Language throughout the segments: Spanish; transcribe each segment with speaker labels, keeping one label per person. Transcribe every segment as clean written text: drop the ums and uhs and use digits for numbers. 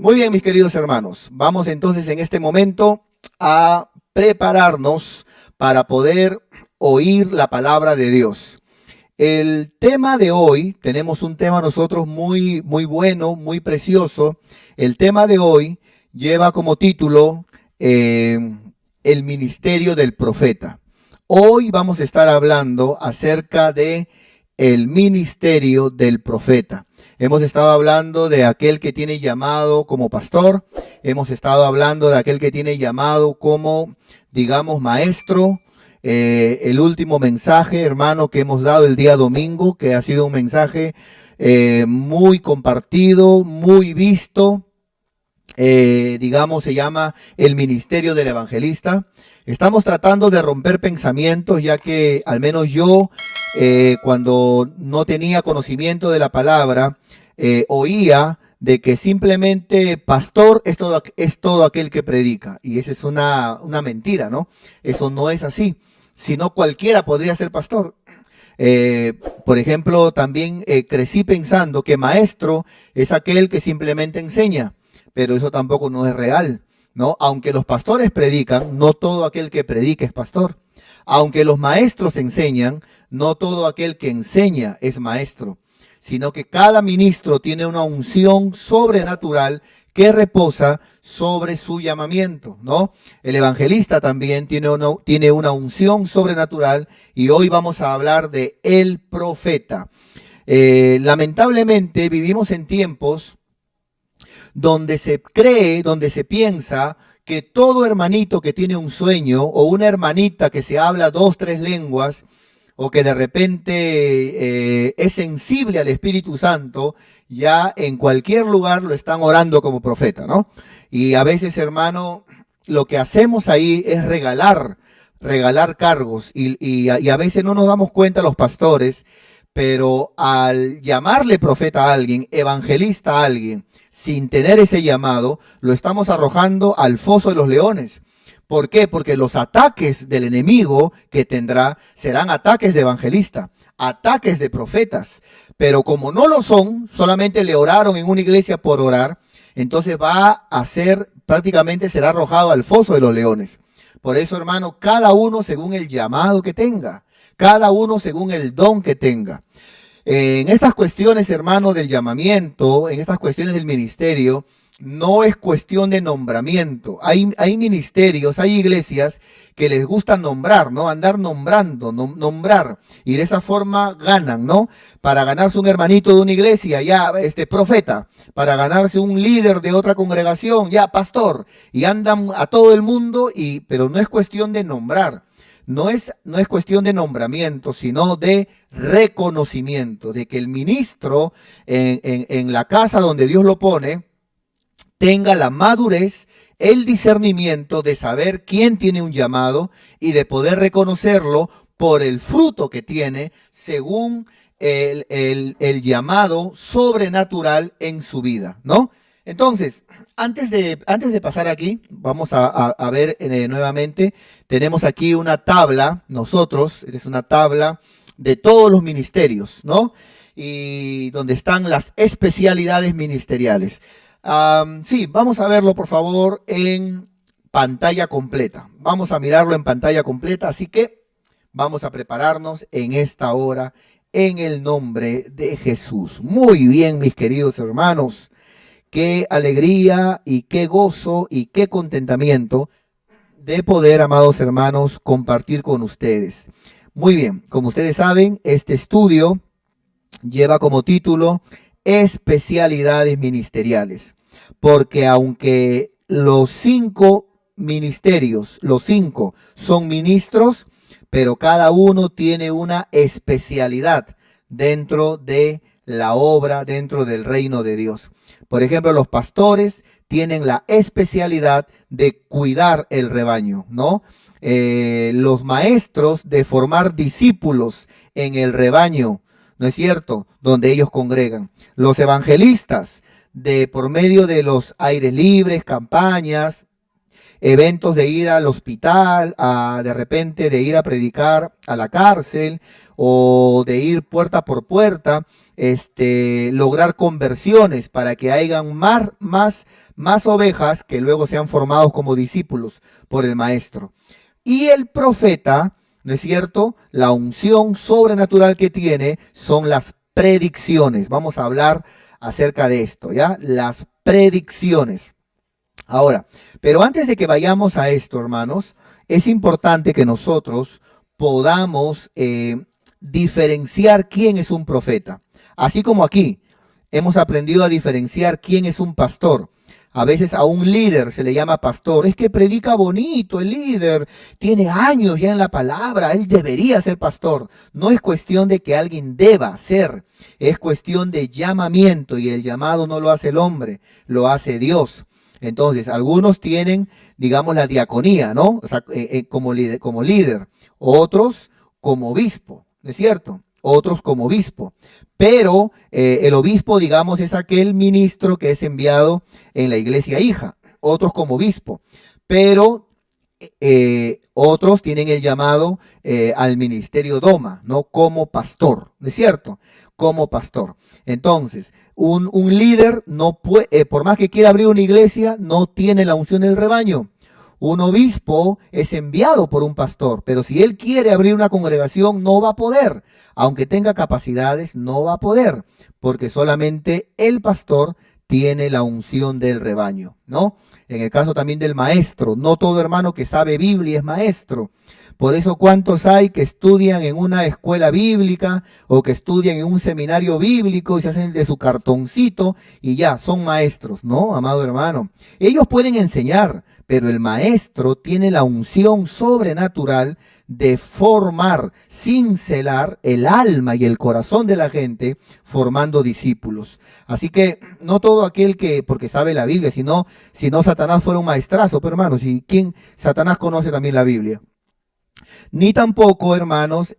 Speaker 1: Muy bien, mis queridos hermanos, vamos entonces en este momento a prepararnos para poder oír la palabra de Dios. El tema de hoy, tenemos un tema nosotros muy bueno, muy precioso. El tema de hoy lleva como título el ministerio del profeta. Hoy vamos a estar hablando acerca de el ministerio del profeta. Hemos estado hablando de aquel que tiene llamado como pastor, hemos estado hablando de aquel que tiene llamado como, digamos, maestro. El último mensaje, hermano, que hemos dado el día domingo, que ha sido un mensaje muy compartido, muy visto, digamos, se llama el ministerio del evangelista. Estamos tratando de romper pensamientos, ya que al menos yo, cuando no tenía conocimiento de la palabra, oía de que simplemente pastor es todo aquel que predica. Y esa es una mentira, ¿no? Eso no es así. Sino cualquiera podría ser pastor. Por ejemplo, también crecí pensando que maestro es aquel que simplemente enseña, pero eso tampoco no es real, ¿no? Aunque los pastores predican, no todo aquel que predica es pastor. Aunque los maestros enseñan, no todo aquel que enseña es maestro, sino que cada ministro tiene una unción sobrenatural que reposa sobre su llamamiento, ¿no? El evangelista también tiene una unción sobrenatural y hoy vamos a hablar de el profeta. Lamentablemente vivimos en tiempos donde se cree, donde se piensa que todo hermanito que tiene un sueño o una hermanita que se habla 2, 3 lenguas o que de repente es sensible al Espíritu Santo, ya en cualquier lugar lo están orando como profeta, ¿no? Y a veces, hermano, lo que hacemos ahí es regalar cargos y a veces no nos damos cuenta los pastores, pero al llamarle profeta a alguien, evangelista a alguien, sin tener ese llamado, lo estamos arrojando al foso de los leones. ¿Por qué? Porque los ataques del enemigo que tendrá serán ataques de evangelista, ataques de profetas. Pero como no lo son, solamente le oraron en una iglesia por orar, entonces va a ser, prácticamente será arrojado al foso de los leones. Por eso, hermano, cada uno según el llamado que tenga, cada uno según el don que tenga. En estas cuestiones, hermano, del llamamiento, en estas cuestiones del ministerio, no es cuestión de nombramiento. Hay ministerios, hay iglesias que les gusta nombrar, ¿no? Andar nombrando, nombrar. Y de esa forma ganan, ¿no? Para ganarse un hermanito de una iglesia, ya, profeta. Para ganarse un líder de otra congregación, ya, pastor. Y andan a todo el mundo, pero no es cuestión de nombrar. No es cuestión de nombramiento, sino de reconocimiento, de que el ministro en la casa donde Dios lo pone, tenga la madurez, el discernimiento de saber quién tiene un llamado y de poder reconocerlo por el fruto que tiene según el llamado sobrenatural en su vida, ¿no? Entonces, antes de pasar aquí, vamos a ver nuevamente, tenemos aquí una tabla, nosotros, es una tabla de todos los ministerios, ¿no? Y donde están las especialidades ministeriales. Sí, vamos a verlo por favor en pantalla completa. Vamos a mirarlo en pantalla completa, así que vamos a prepararnos en esta hora en el nombre de Jesús. Muy bien, mis queridos hermanos, qué alegría y qué gozo y qué contentamiento de poder, amados hermanos, compartir con ustedes. Muy bien, como ustedes saben, este estudio lleva como título especialidades ministeriales, porque aunque los 5 ministerios, los 5 son ministros, pero cada uno tiene una especialidad dentro de la obra, dentro del reino de Dios. Por ejemplo, los pastores tienen la especialidad de cuidar el rebaño, ¿no? Los maestros de formar discípulos en el rebaño, ¿no es cierto?, donde ellos congregan. Los evangelistas, por medio de los aires libres, campañas, eventos de ir al hospital, de repente de ir a predicar a la cárcel o de ir puerta por puerta, lograr conversiones para que hayan más ovejas que luego sean formados como discípulos por el maestro. Y el profeta, ¿no es cierto? La unción sobrenatural que tiene son las predicciones. Vamos a hablar acerca de esto, ¿ya? Las predicciones. Ahora, pero antes de que vayamos a esto, hermanos, es importante que nosotros podamos diferenciar quién es un profeta. Así como aquí hemos aprendido a diferenciar quién es un pastor. A veces a un líder se le llama pastor. Es que predica bonito el líder, tiene años ya en la palabra, él debería ser pastor. No es cuestión de que alguien deba ser, es cuestión de llamamiento, y el llamado no lo hace el hombre, lo hace Dios. Entonces, algunos tienen, digamos, la diaconía, ¿no? O sea, como líder, otros como obispo, ¿no es cierto? Otros como obispo. Pero el obispo, digamos, es aquel ministro que es enviado en la iglesia hija. Otros como obispo. Pero otros tienen el llamado al ministerio doma, ¿no? Como pastor, ¿no es cierto? Como pastor. Entonces, un líder no puede, por más que quiera abrir una iglesia, no tiene la unción del rebaño. Un obispo es enviado por un pastor, pero si él quiere abrir una congregación, no va a poder. Aunque tenga capacidades, no va a poder, porque solamente el pastor tiene la unción del rebaño, ¿no? En el caso también del maestro, no todo hermano que sabe Biblia es maestro. Por eso, ¿cuántos hay que estudian en una escuela bíblica o que estudian en un seminario bíblico y se hacen de su cartoncito y ya son maestros? No, amado hermano. Ellos pueden enseñar, pero el maestro tiene la unción sobrenatural de formar, cincelar el alma y el corazón de la gente, formando discípulos. Así que no todo aquel que, porque sabe la Biblia, si no Satanás fuera un maestrazo, pero hermanos, ¿y quién? Satanás conoce también la Biblia. Ni tampoco, hermanos,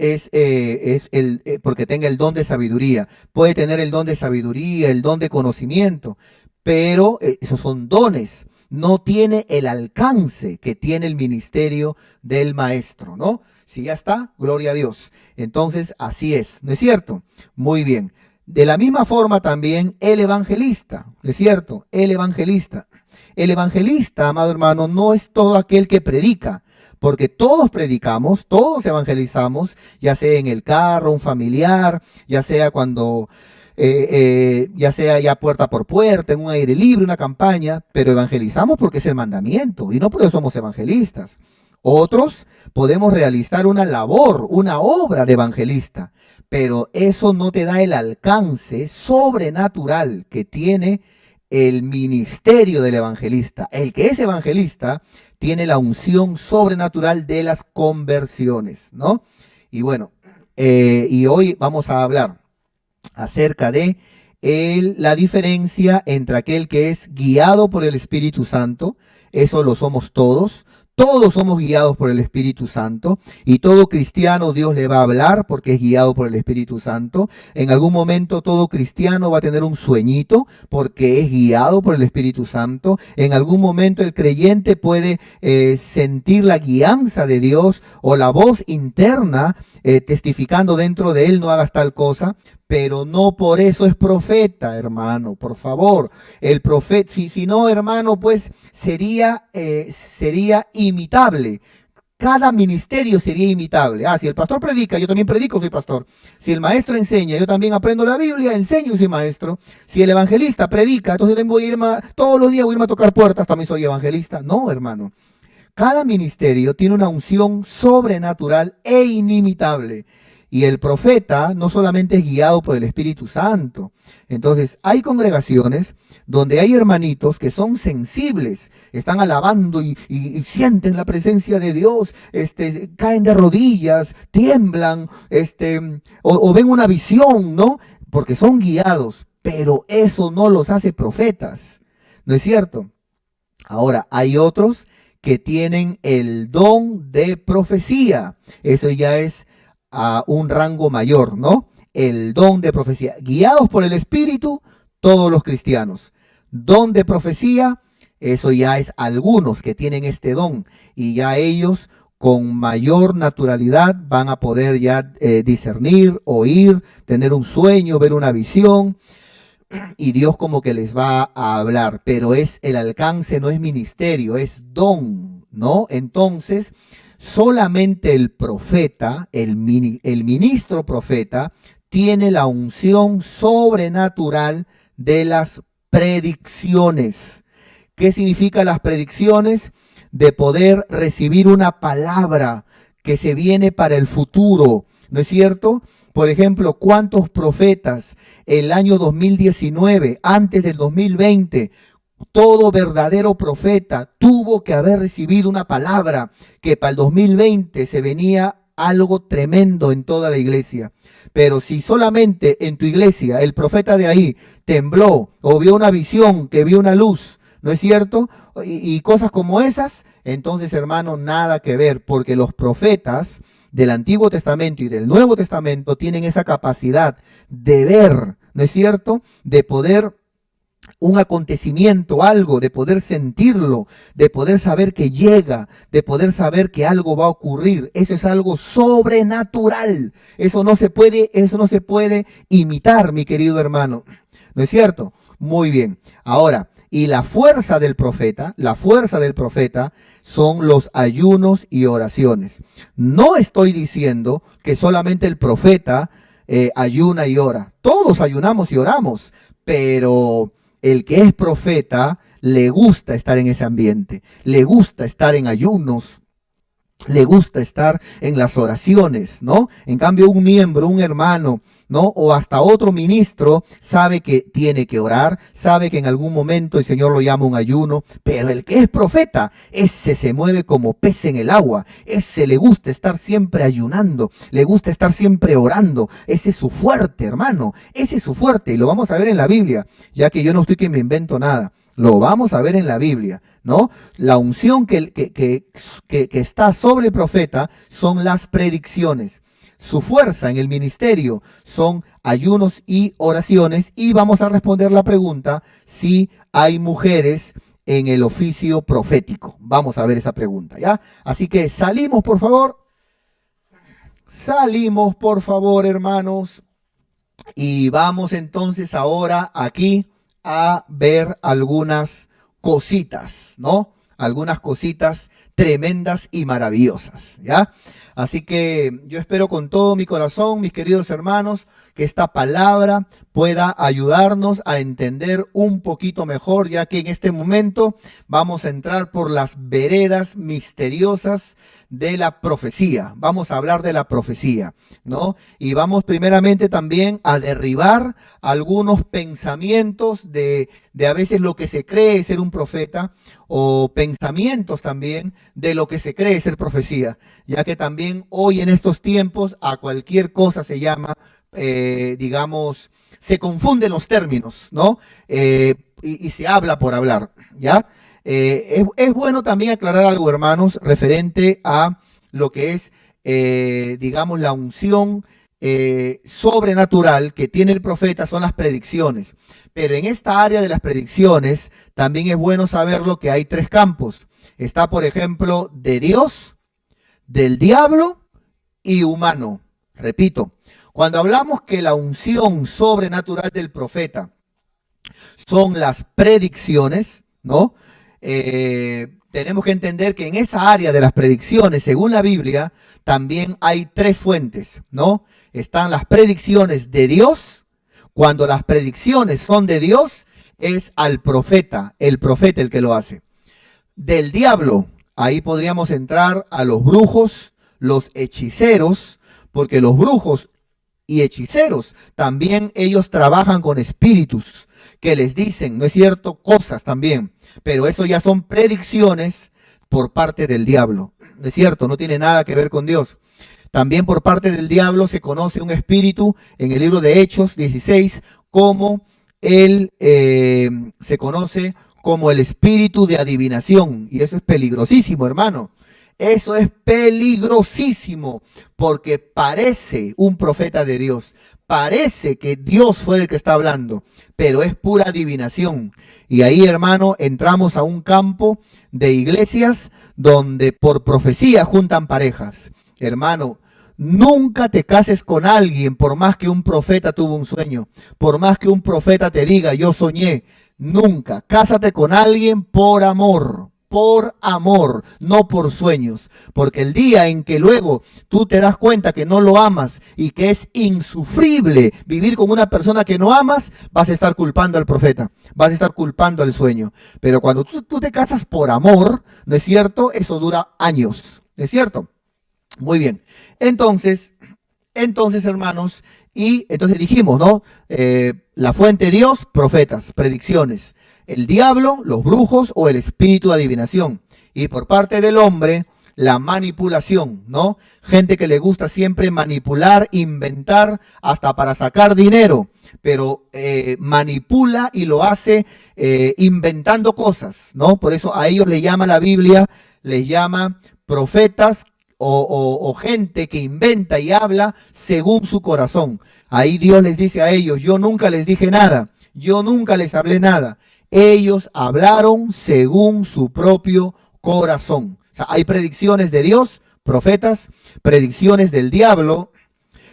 Speaker 1: porque tenga el don de sabiduría. Puede tener el don de sabiduría, el don de conocimiento, pero esos son dones. No tiene el alcance que tiene el ministerio del maestro, ¿no? Si ya está, gloria a Dios. Entonces, así es, ¿no es cierto? Muy bien. De la misma forma también el evangelista, ¿no es cierto? El evangelista. El evangelista, amado hermano, no es todo aquel que predica, porque todos predicamos, todos evangelizamos, ya sea en el carro, un familiar, ya sea cuando, ya sea ya puerta por puerta, en un aire libre, una campaña, pero evangelizamos porque es el mandamiento y no porque somos evangelistas. Otros podemos realizar una labor, una obra de evangelista, pero eso no te da el alcance sobrenatural que tiene el ministerio del evangelista. El que es evangelista tiene la unción sobrenatural de las conversiones, ¿no? Y bueno, y hoy vamos a hablar acerca de la diferencia entre aquel que es guiado por el Espíritu Santo, eso lo somos todos. Todos somos guiados por el Espíritu Santo y todo cristiano Dios le va a hablar porque es guiado por el Espíritu Santo. En algún momento todo cristiano va a tener un sueñito porque es guiado por el Espíritu Santo. En algún momento el creyente puede sentir la guianza de Dios o la voz interna testificando dentro de él: no hagas tal cosa. Pero no por eso es profeta, hermano, por favor. El profeta, si no, hermano, pues sería imitable. Cada ministerio sería imitable. Si el pastor predica, yo también predico, soy pastor. Si el maestro enseña, yo también aprendo la Biblia, enseño y soy maestro. Si el evangelista predica, entonces voy a irme todos los días voy a irme a tocar puertas, también soy evangelista. No, hermano. Cada ministerio tiene una unción sobrenatural e inimitable. Y el profeta no solamente es guiado por el Espíritu Santo. Entonces, hay congregaciones donde hay hermanitos que son sensibles, están alabando y sienten la presencia de Dios, caen de rodillas, tiemblan, o ven una visión, ¿no? Porque son guiados, pero eso no los hace profetas, ¿no es cierto? Ahora, hay otros que tienen el don de profecía. Eso ya es a un rango mayor, ¿no? El don de profecía. Guiados por el Espíritu, todos los cristianos. Don de profecía, Eso ya es algunos que tienen este don y ya ellos con mayor naturalidad van a poder ya discernir, oír, tener un sueño, ver una visión y Dios como que les va a hablar, pero es el alcance, no es ministerio, es don, ¿no? Entonces, solamente el profeta, el ministro profeta, tiene la unción sobrenatural de las predicciones. ¿Qué significa las predicciones? De poder recibir una palabra que se viene para el futuro, ¿no es cierto? Por ejemplo, ¿cuántos profetas el año 2019, antes del 2020, todo verdadero profeta tuvo que haber recibido una palabra que para el 2020 se venía algo tremendo en toda la iglesia? Pero si solamente en tu iglesia el profeta de ahí tembló o vio una visión, que vio una luz, ¿no es cierto? Y cosas como esas, entonces, hermano, nada que ver, porque los profetas del Antiguo Testamento y del Nuevo Testamento tienen esa capacidad de ver, ¿no es cierto? De poder un acontecimiento, algo, de poder sentirlo, de poder saber que llega, de poder saber que algo va a ocurrir. Eso es algo sobrenatural. Eso no se puede imitar, mi querido hermano. ¿No es cierto? Muy bien. Ahora, y la fuerza del profeta son los ayunos y oraciones. No estoy diciendo que solamente el profeta ayuna y ora. Todos ayunamos y oramos, pero el que es profeta le gusta estar en ese ambiente, le gusta estar en ayunos, le gusta estar en las oraciones, ¿no? En cambio, un miembro, un hermano, ¿no? O hasta otro ministro sabe que tiene que orar, sabe que en algún momento el Señor lo llama un ayuno, pero el que es profeta, ese se mueve como pez en el agua, ese le gusta estar siempre ayunando, le gusta estar siempre orando, ese es su fuerte, hermano, ese es su fuerte, y lo vamos a ver en la Biblia, ya que yo no estoy que me invento nada. Lo vamos a ver en la Biblia, ¿no? La unción que está sobre el profeta son las predicciones. Su fuerza en el ministerio son ayunos y oraciones. Y vamos a responder la pregunta si hay mujeres en el oficio profético. Vamos a ver esa pregunta, ¿ya? Así que salimos, por favor. Salimos, por favor, hermanos. Y vamos entonces ahora aquí a ver algunas cositas, ¿no? Algunas cositas tremendas y maravillosas, ¿ya? Así que yo espero con todo mi corazón, mis queridos hermanos, que esta palabra pueda ayudarnos a entender un poquito mejor, ya que en este momento vamos a entrar por las veredas misteriosas de la profecía. Vamos a hablar de la profecía, ¿no? Y vamos primeramente también a derribar algunos pensamientos de a veces lo que se cree ser un profeta, o pensamientos también de lo que se cree ser profecía, ya que también hoy en estos tiempos a cualquier cosa se confunden los términos, ¿no? Y se habla por hablar, ¿ya? Es bueno también aclarar algo, hermanos, referente a lo que es, la unción sobrenatural que tiene el profeta, son las predicciones. Pero en esta área de las predicciones también es bueno saberlo que hay tres campos. Está, por ejemplo, de Dios, del diablo y humano. Repito, cuando hablamos que la unción sobrenatural del profeta son las predicciones, ¿no? Tenemos que entender que en esa área de las predicciones, según la Biblia, también hay tres fuentes, ¿no? Están las predicciones de Dios. Cuando las predicciones son de Dios, es al profeta el que lo hace. Del diablo, ahí podríamos entrar a los brujos, los hechiceros, porque los brujos y hechiceros también ellos trabajan con espíritus que les dicen, ¿no es cierto?, cosas también, pero eso ya son predicciones por parte del diablo, ¿no es cierto? No tiene nada que ver con Dios. También por parte del diablo se conoce un espíritu en el libro de Hechos 16 como se conoce como el espíritu de adivinación, y eso es peligrosísimo, hermano. Eso es peligrosísimo, porque parece un profeta de Dios. Parece que Dios fue el que está hablando, pero es pura adivinación. Y ahí, hermano, entramos a un campo de iglesias donde por profecía juntan parejas. Hermano, nunca te cases con alguien por más que un profeta tuvo un sueño, por más que un profeta te diga, yo soñé. Nunca. Cásate con alguien por amor, no por sueños. Porque el día en que luego tú te das cuenta que no lo amas y que es insufrible vivir con una persona que no amas, vas a estar culpando al profeta, vas a estar culpando al sueño. Pero cuando tú te casas por amor, ¿no es cierto? Eso dura años, ¿no es cierto? Muy bien. Entonces, hermanos, y entonces dijimos, ¿no? La fuente Dios, profetas, predicciones. El diablo, los brujos o el espíritu de adivinación. Y por parte del hombre, la manipulación, ¿no? Gente que le gusta siempre manipular, inventar, hasta para sacar dinero, pero manipula y lo hace inventando cosas, ¿no? Por eso a ellos le llama la Biblia, les llama profetas o gente que inventa y habla según su corazón. Ahí Dios les dice a ellos, yo nunca les dije nada, yo nunca les hablé nada. Ellos hablaron según su propio corazón. O sea, hay predicciones de Dios, profetas, predicciones del diablo,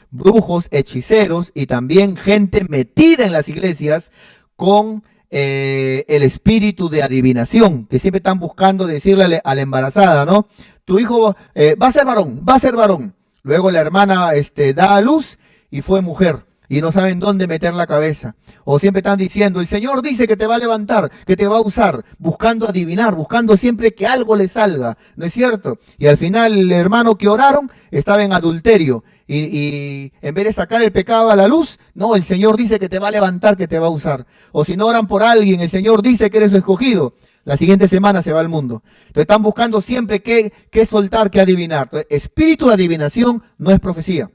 Speaker 1: brujos, hechiceros y también gente metida en las iglesias con el espíritu de adivinación, que siempre están buscando decirle a la embarazada, ¿no? Tu hijo va a ser varón, va a ser varón. Luego la hermana da a luz y fue mujer y no saben dónde meter la cabeza. O siempre están diciendo, el Señor dice que te va a levantar, que te va a usar, buscando adivinar, buscando siempre que algo le salga, ¿no es cierto? Y al final el hermano que oraron estaba en adulterio y en vez de sacar el pecado a la luz, no, el Señor dice que te va a levantar, que te va a usar. O si no oran por alguien, el Señor dice que eres su escogido. La siguiente semana se va al mundo. Entonces están buscando siempre qué soltar, qué adivinar. Entonces, espíritu de adivinación no es profecía.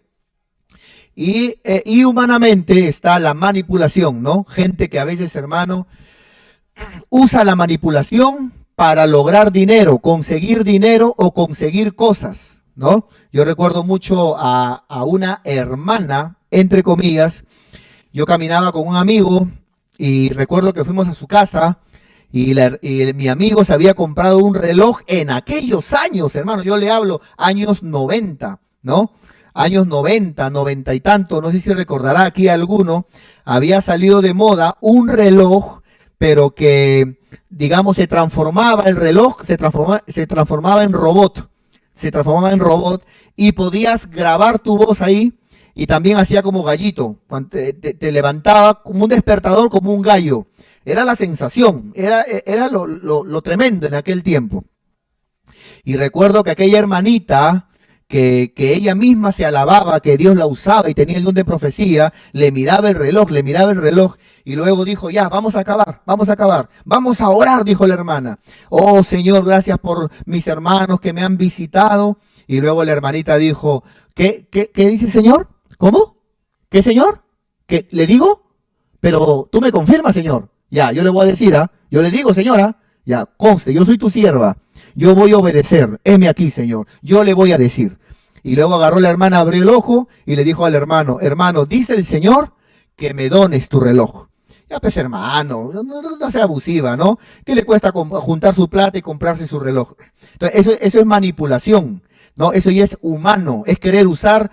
Speaker 1: Y humanamente está la manipulación, ¿no? Gente que a veces, hermano, usa la manipulación para lograr dinero o conseguir cosas, ¿no? Yo recuerdo mucho a una hermana, entre comillas. Yo caminaba con un amigo y recuerdo que fuimos a su casa y mi amigo se había comprado un reloj en aquellos años, hermano. Yo le hablo años 90, ¿no? Años 90, 90 y tanto, no sé si recordará aquí alguno, había salido de moda un reloj, pero que, digamos, se transformaba el reloj, se transformaba en robot, y podías grabar tu voz ahí y también hacía como gallito, te levantaba como un despertador, como un gallo. Era la sensación, era lo tremendo en aquel tiempo. Y recuerdo que aquella hermanita, que ella misma se alababa, que Dios la usaba y tenía el don de profecía, le miraba el reloj y luego dijo, ya, vamos a acabar, vamos a orar, dijo la hermana. Oh Señor, gracias por mis hermanos que me han visitado. Y luego la hermanita dijo, ¿qué dice el Señor? ¿Cómo? ¿Qué Señor? ¿Qué le digo? Pero tú me confirmas, Señor. Ya, yo le voy a decir, yo le digo, señora, ya, conste, yo soy tu sierva. Yo voy a obedecer, heme aquí, Señor, yo le voy a decir. Y luego agarró la hermana, abrió el ojo y le dijo al hermano, hermano, dice el Señor que me dones tu reloj. Ya pues hermano, no sea abusiva, ¿no? ¿Qué le cuesta juntar su plata y comprarse su reloj? Entonces, eso es manipulación, ¿no? Eso ya es humano, es querer usar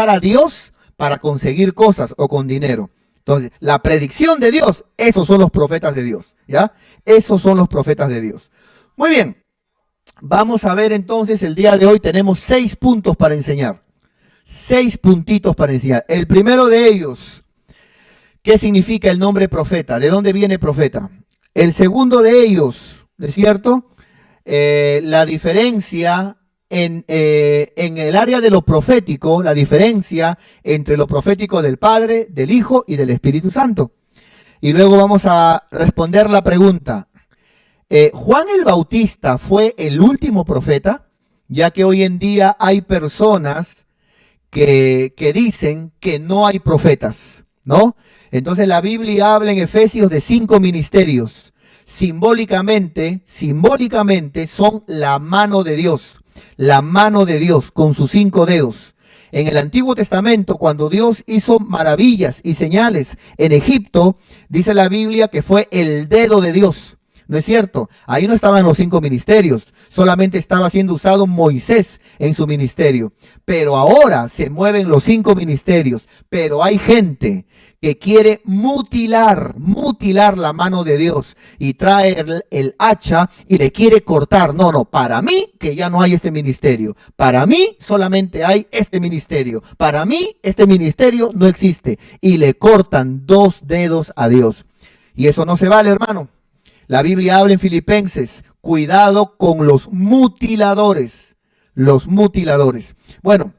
Speaker 1: a Dios para conseguir cosas o con dinero. Entonces, la predicción de Dios, esos son los profetas de Dios, ¿ya? Esos son los profetas de Dios. Muy bien, vamos a ver entonces, el día de hoy tenemos 6 puntos para enseñar. 6 puntitos para enseñar. El primero de ellos, ¿qué significa el nombre profeta? ¿De dónde viene profeta? El segundo de ellos, ¿no es cierto? La diferencia en el área de lo profético, la diferencia entre lo profético del Padre, del Hijo y del Espíritu Santo. Y luego vamos a responder la pregunta. ¿Juan el Bautista fue el último profeta? Ya que hoy en día hay personas que dicen que no hay profetas, ¿no? Entonces la Biblia habla en Efesios de 5 ministerios. simbólicamente son la mano de Dios con sus 5 dedos. En el Antiguo Testamento, cuando Dios hizo maravillas y señales en Egipto, dice la Biblia que fue el dedo de Dios. ¿No es cierto? Ahí no estaban los 5 ministerios, solamente estaba siendo usado Moisés en su ministerio. Pero ahora se mueven los 5 ministerios, pero hay gente que quiere mutilar la mano de Dios y trae el hacha y le quiere cortar. No, para mí que ya no hay este ministerio. Para mí solamente hay este ministerio. Para mí este ministerio no existe. Y le cortan 2 dedos a Dios. Y eso no se vale, hermano. La Biblia habla en Filipenses, cuidado con los mutiladores. Los mutiladores. Bueno,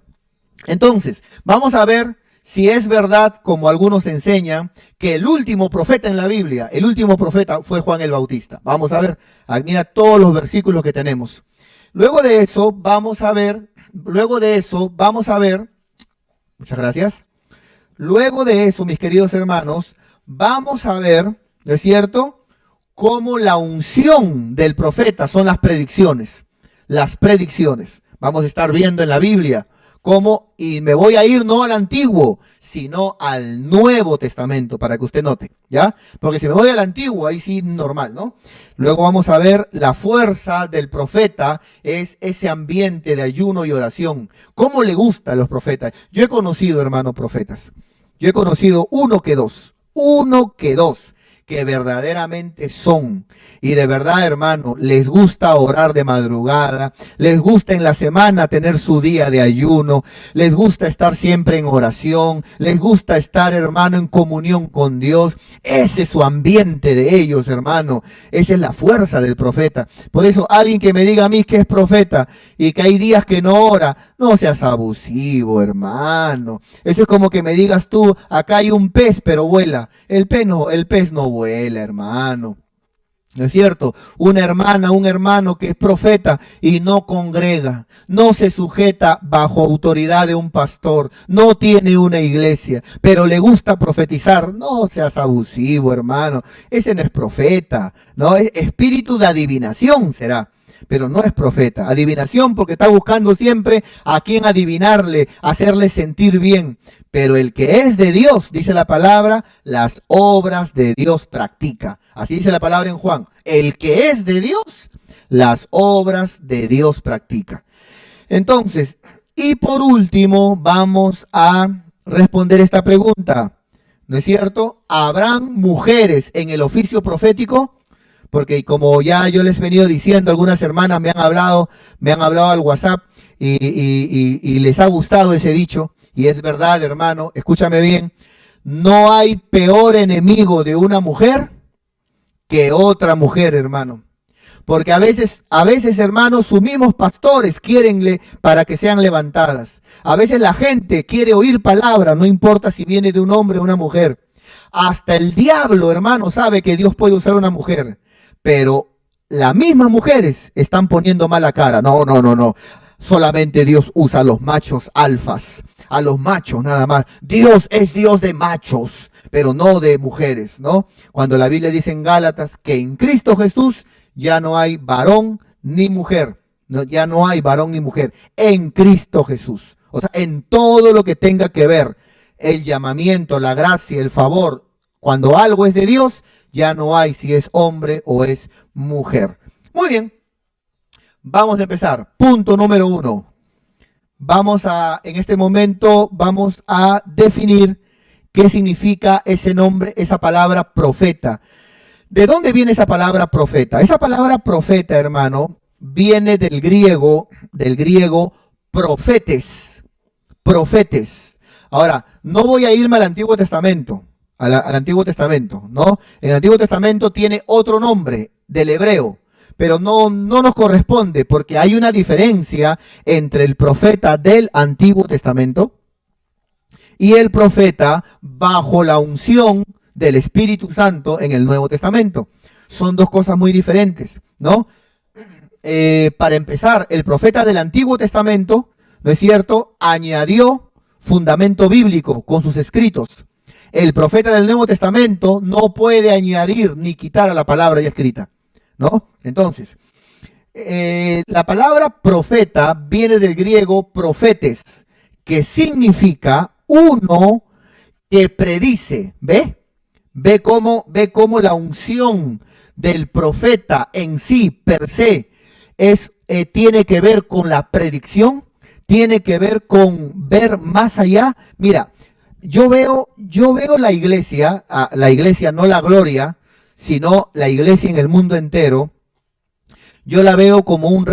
Speaker 1: entonces, vamos a ver si es verdad, como algunos enseñan, que el último profeta en la Biblia, el último profeta fue Juan el Bautista. Vamos a ver, mira todos los versículos que tenemos. Luego de eso, vamos a ver, muchas gracias. Luego de eso, mis queridos hermanos, vamos a ver, ¿no es cierto?, cómo la unción del profeta son las predicciones. Las predicciones. Vamos a estar viendo en la Biblia cómo, y me voy a ir no al Antiguo, sino al Nuevo Testamento, para que usted note, ¿ya? Porque si me voy al Antiguo, ahí sí normal, ¿no? Luego vamos a ver la fuerza del profeta, es ese ambiente de ayuno y oración. ¿Cómo le gusta a los profetas? Yo he conocido, hermano, profetas. Yo he conocido uno que dos, que verdaderamente son. Y de verdad, hermano, les gusta orar de madrugada, les gusta en la semana tener su día de ayuno, les gusta estar siempre en oración, les gusta estar, hermano, en comunión con Dios. Ese es su ambiente de ellos, hermano. Esa es la fuerza del profeta. Por eso, alguien que me diga a mí que es profeta y que hay días que no ora, no seas abusivo, hermano. Eso es como que me digas tú, acá hay un pez, pero vuela. El pez no vuela, hermano. ¿No es cierto? Una hermana, un hermano que es profeta y no congrega, no se sujeta bajo autoridad de un pastor, no tiene una iglesia, pero le gusta profetizar. No seas abusivo, hermano. Ese no es profeta, ¿no? Es espíritu de adivinación será, pero no es profeta. Adivinación porque está buscando siempre a quien adivinarle, hacerle sentir bien. Pero el que es de Dios, dice la palabra, las obras de Dios practica. Así dice la palabra en Juan. El que es de Dios, las obras de Dios practica. Entonces, y por último, vamos a responder esta pregunta. ¿No es cierto? ¿Habrán mujeres en el oficio profético? Porque como ya yo les he venido diciendo, algunas hermanas me han hablado al WhatsApp y les ha gustado ese dicho. Y es verdad, hermano, escúchame bien, no hay peor enemigo de una mujer que otra mujer, hermano. Porque a veces, hermanos, sus mismos pastores quieren para que sean levantadas. A veces la gente quiere oír palabra, no importa si viene de un hombre o una mujer. Hasta el diablo, hermano, sabe que Dios puede usar una mujer. Pero las mismas mujeres están poniendo mala cara. No. Solamente Dios usa a los machos alfas, a los machos nada más. Dios es Dios de machos, pero no de mujeres, ¿no? Cuando la Biblia dice en Gálatas que en Cristo Jesús ya no hay varón ni mujer, ¿no? Ya no hay varón ni mujer, en Cristo Jesús. O sea, en todo lo que tenga que ver el llamamiento, la gracia, el favor, cuando algo es de Dios, ya no hay si es hombre o es mujer. Muy bien. Vamos a empezar. Punto número 1. En este momento vamos a definir qué significa ese nombre, esa palabra profeta. ¿De dónde viene esa palabra profeta? Esa palabra profeta, hermano, viene del griego profetes. Profetes. Ahora, no voy a irme al Antiguo Testamento, al Antiguo Testamento, ¿no? El Antiguo Testamento tiene otro nombre del hebreo. Pero no nos corresponde porque hay una diferencia entre el profeta del Antiguo Testamento y el profeta bajo la unción del Espíritu Santo en el Nuevo Testamento. Son dos cosas muy diferentes, ¿no? Para empezar, el profeta del Antiguo Testamento, ¿no es cierto?, añadió fundamento bíblico con sus escritos. El profeta del Nuevo Testamento no puede añadir ni quitar a la palabra ya escrita, ¿no? Entonces, la palabra profeta viene del griego profetes, que significa uno que predice. Ve cómo la unción del profeta en sí, per se, tiene que ver con la predicción, tiene que ver con ver más allá. Mira, yo veo la iglesia, no la gloria, sino la iglesia en el mundo entero. Yo la veo como un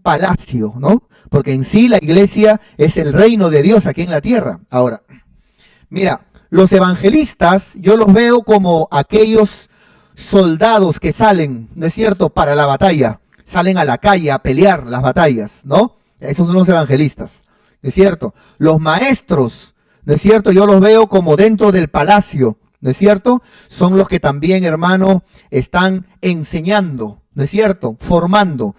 Speaker 1: palacio, ¿no? Porque en sí la iglesia es el reino de Dios aquí en la tierra. Ahora, mira, los evangelistas yo los veo como aquellos soldados que salen, ¿no es cierto?, para la batalla. Salen a la calle a pelear las batallas, ¿no? Esos son los evangelistas, ¿no es cierto? Los maestros, ¿no es cierto?, yo los veo como dentro del palacio, ¿no es cierto? Son los que también, hermano, están enseñando, ¿no es cierto?, formando.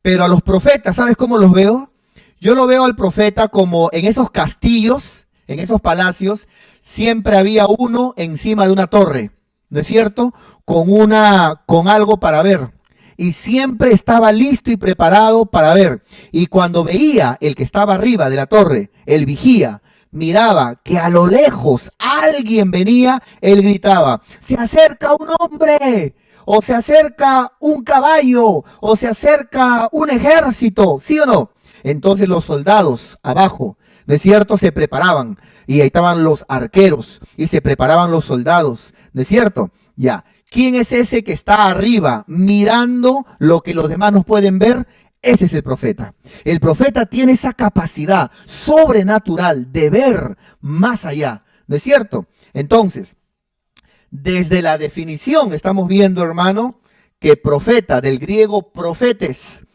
Speaker 1: Pero a los profetas, ¿sabes cómo los veo? Yo lo veo al profeta como en esos castillos, en esos palacios, siempre había uno encima de una torre, ¿no es cierto?, con algo para ver. Y siempre estaba listo y preparado para ver. Y cuando veía el que estaba arriba de la torre, el vigía, miraba que a lo lejos alguien venía, él gritaba: se acerca un hombre, o se acerca un caballo, o se acerca un ejército, ¿sí o no? Entonces los soldados abajo, ¿no es cierto?, se preparaban, y ahí estaban los arqueros, y se preparaban los soldados, ¿no es cierto? Ya, ¿quién es ese que está arriba mirando lo que los demás no pueden ver? Ese es el profeta. El profeta tiene esa capacidad sobrenatural de ver más allá, ¿no es cierto? Entonces, desde la definición estamos viendo, hermano, que profeta, del griego profetes,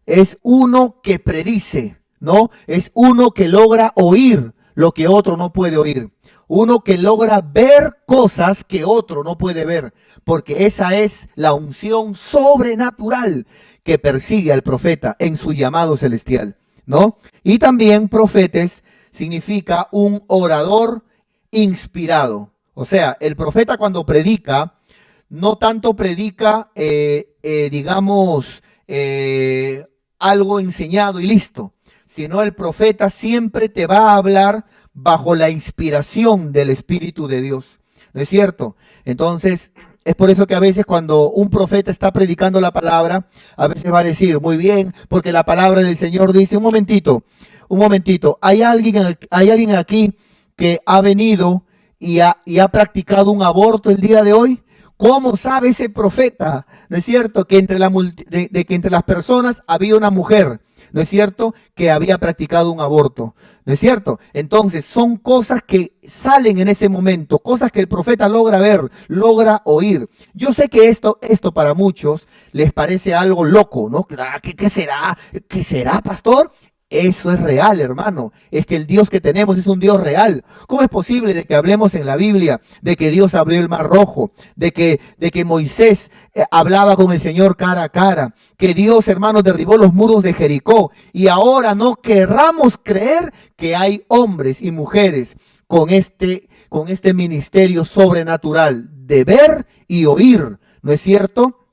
Speaker 1: es uno que predice, ¿no? Es uno que logra oír lo que otro no puede oír. Uno que logra ver cosas que otro no puede ver, porque esa es la unción sobrenatural que persigue al profeta en su llamado celestial, ¿no? Y también profetes significa un orador inspirado. O sea, el profeta cuando predica, no tanto predica, digamos, algo enseñado y listo, sino el profeta siempre te va a hablar bajo la inspiración del Espíritu de Dios, ¿no es cierto? Entonces, es por eso que a veces cuando un profeta está predicando la palabra, a veces va a decir: muy bien, porque la palabra del Señor dice, un momentito, ¿hay alguien aquí que ha venido y ha practicado un aborto el día de hoy? ¿Cómo sabe ese profeta, no es cierto, que que entre las personas había una mujer, no es cierto, que había practicado un aborto, no es cierto? Entonces son cosas que salen en ese momento, cosas que el profeta logra ver, logra oír. Yo sé que esto para muchos les parece algo loco, ¿no? ¿Qué será? ¿Qué será, pastor? Eso es real, hermano. Es que el Dios que tenemos es un Dios real. ¿Cómo es posible de que hablemos en la Biblia de que Dios abrió el mar rojo, de que Moisés hablaba con el Señor cara a cara, que Dios, hermano, derribó los muros de Jericó, y ahora no querramos creer que hay hombres y mujeres con este ministerio sobrenatural de ver y oír, ¿no es cierto?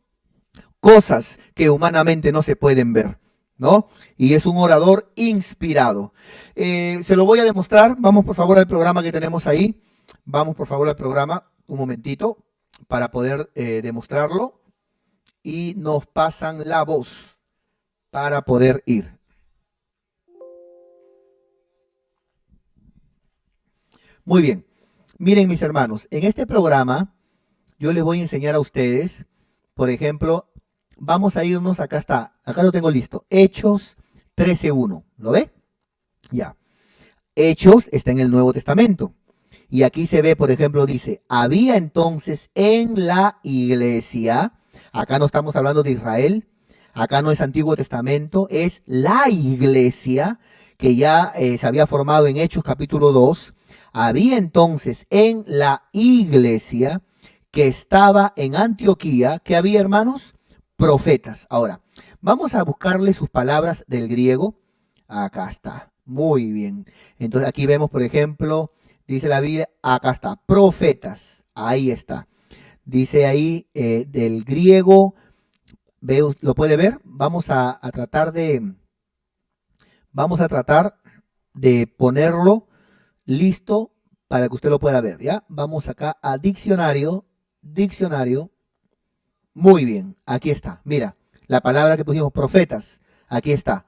Speaker 1: Cosas que humanamente no se pueden ver, ¿no? Y es un orador inspirado. Se lo voy a demostrar. Vamos por favor al programa que tenemos ahí. Vamos por favor al programa, un momentito, para poder demostrarlo. Y nos pasan la voz para poder ir. Muy bien. Miren, mis hermanos, en este programa yo les voy a enseñar a ustedes, por ejemplo, vamos a irnos, acá lo tengo listo, Hechos 13:1, ¿lo ve? Ya. Hechos está en el Nuevo Testamento. Y aquí se ve, por ejemplo, dice: había entonces en la iglesia, acá no estamos hablando de Israel, acá no es Antiguo Testamento, es la iglesia que ya se había formado en Hechos capítulo 2. Había entonces en la iglesia que estaba en Antioquía, que había, hermanos, profetas. Ahora, vamos a buscarle sus palabras del griego. Acá está. Muy bien. Entonces aquí vemos, por ejemplo, Dice la Biblia, acá está, profetas, ahí está. Dice ahí del griego, ¿lo puede ver? Vamos a tratar de ponerlo listo para que usted lo pueda ver, ¿ya? Vamos acá a diccionario. Muy bien, aquí está. Mira, la palabra que pusimos, profetas, aquí está.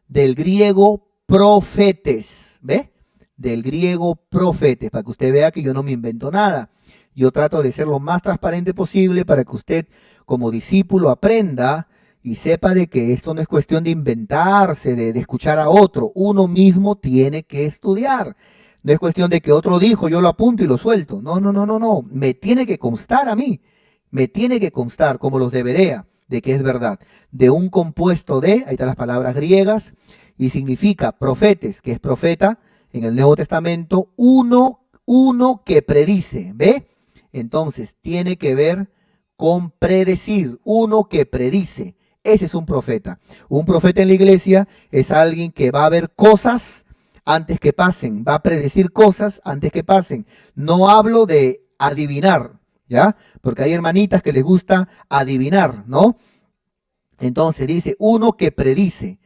Speaker 1: Del griego profetes, ¿ve? Del griego profetes, para que usted vea que yo no me invento nada. Yo trato de ser lo más transparente posible para que usted, como discípulo, aprenda y sepa de que esto no es cuestión de inventarse, de escuchar a otro. Uno mismo tiene que estudiar. No es cuestión de que otro dijo, yo lo apunto y lo suelto. No, no, no, no, no. Me tiene que constar a mí. Me tiene que constar, como los de Berea, de que es verdad. De un compuesto de, ahí están las palabras griegas, y significa profetes, que es profeta, en el Nuevo Testamento, uno que predice, ¿ve? Entonces, tiene que ver con predecir, uno que predice. Ese es un profeta. Un profeta en la iglesia es alguien que va a ver cosas antes que pasen, va a predecir cosas antes que pasen. No hablo de adivinar, ¿ya? Porque hay hermanitas que les gusta adivinar, ¿no? Entonces dice, uno que predice,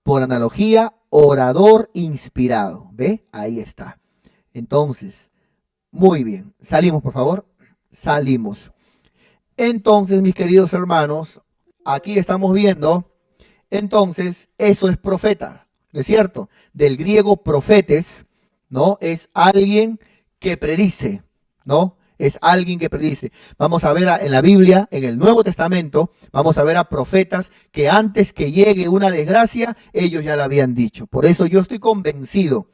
Speaker 1: por analogía, orador inspirado, ¿ve? Ahí está. Entonces, muy bien. Salimos, por favor. Salimos. Entonces, mis queridos hermanos, aquí estamos viendo, entonces, eso es profeta, ¿no es cierto? Del griego profetes, ¿no? Es alguien que predice, ¿no? Es alguien que predice. Vamos a ver en la Biblia, en el Nuevo Testamento, vamos a ver a profetas que antes que llegue una desgracia, ellos ya la habían dicho. Por eso yo estoy convencido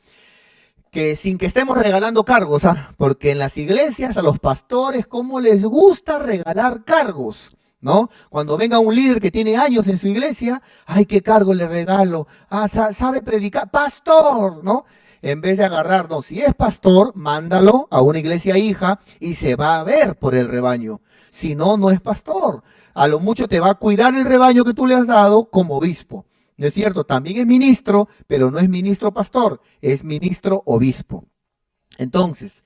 Speaker 1: que sin que estemos regalando cargos, porque en las iglesias a los pastores, ¿cómo les gusta regalar cargos? ¿No? Cuando venga un líder que tiene años en su iglesia, ay, qué cargo le regalo, sabe predicar, pastor, ¿no? En vez de agarrarnos, si es pastor, mándalo a una iglesia hija y se va a ver por el rebaño. Si no, no es pastor. A lo mucho te va a cuidar el rebaño que tú le has dado como obispo. ¿No es cierto? También es ministro, pero no es ministro pastor, es ministro obispo. Entonces,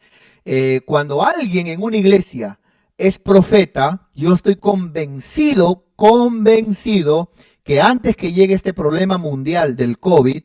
Speaker 1: cuando alguien en una iglesia es profeta, yo estoy convencido que antes que llegue este problema mundial del COVID,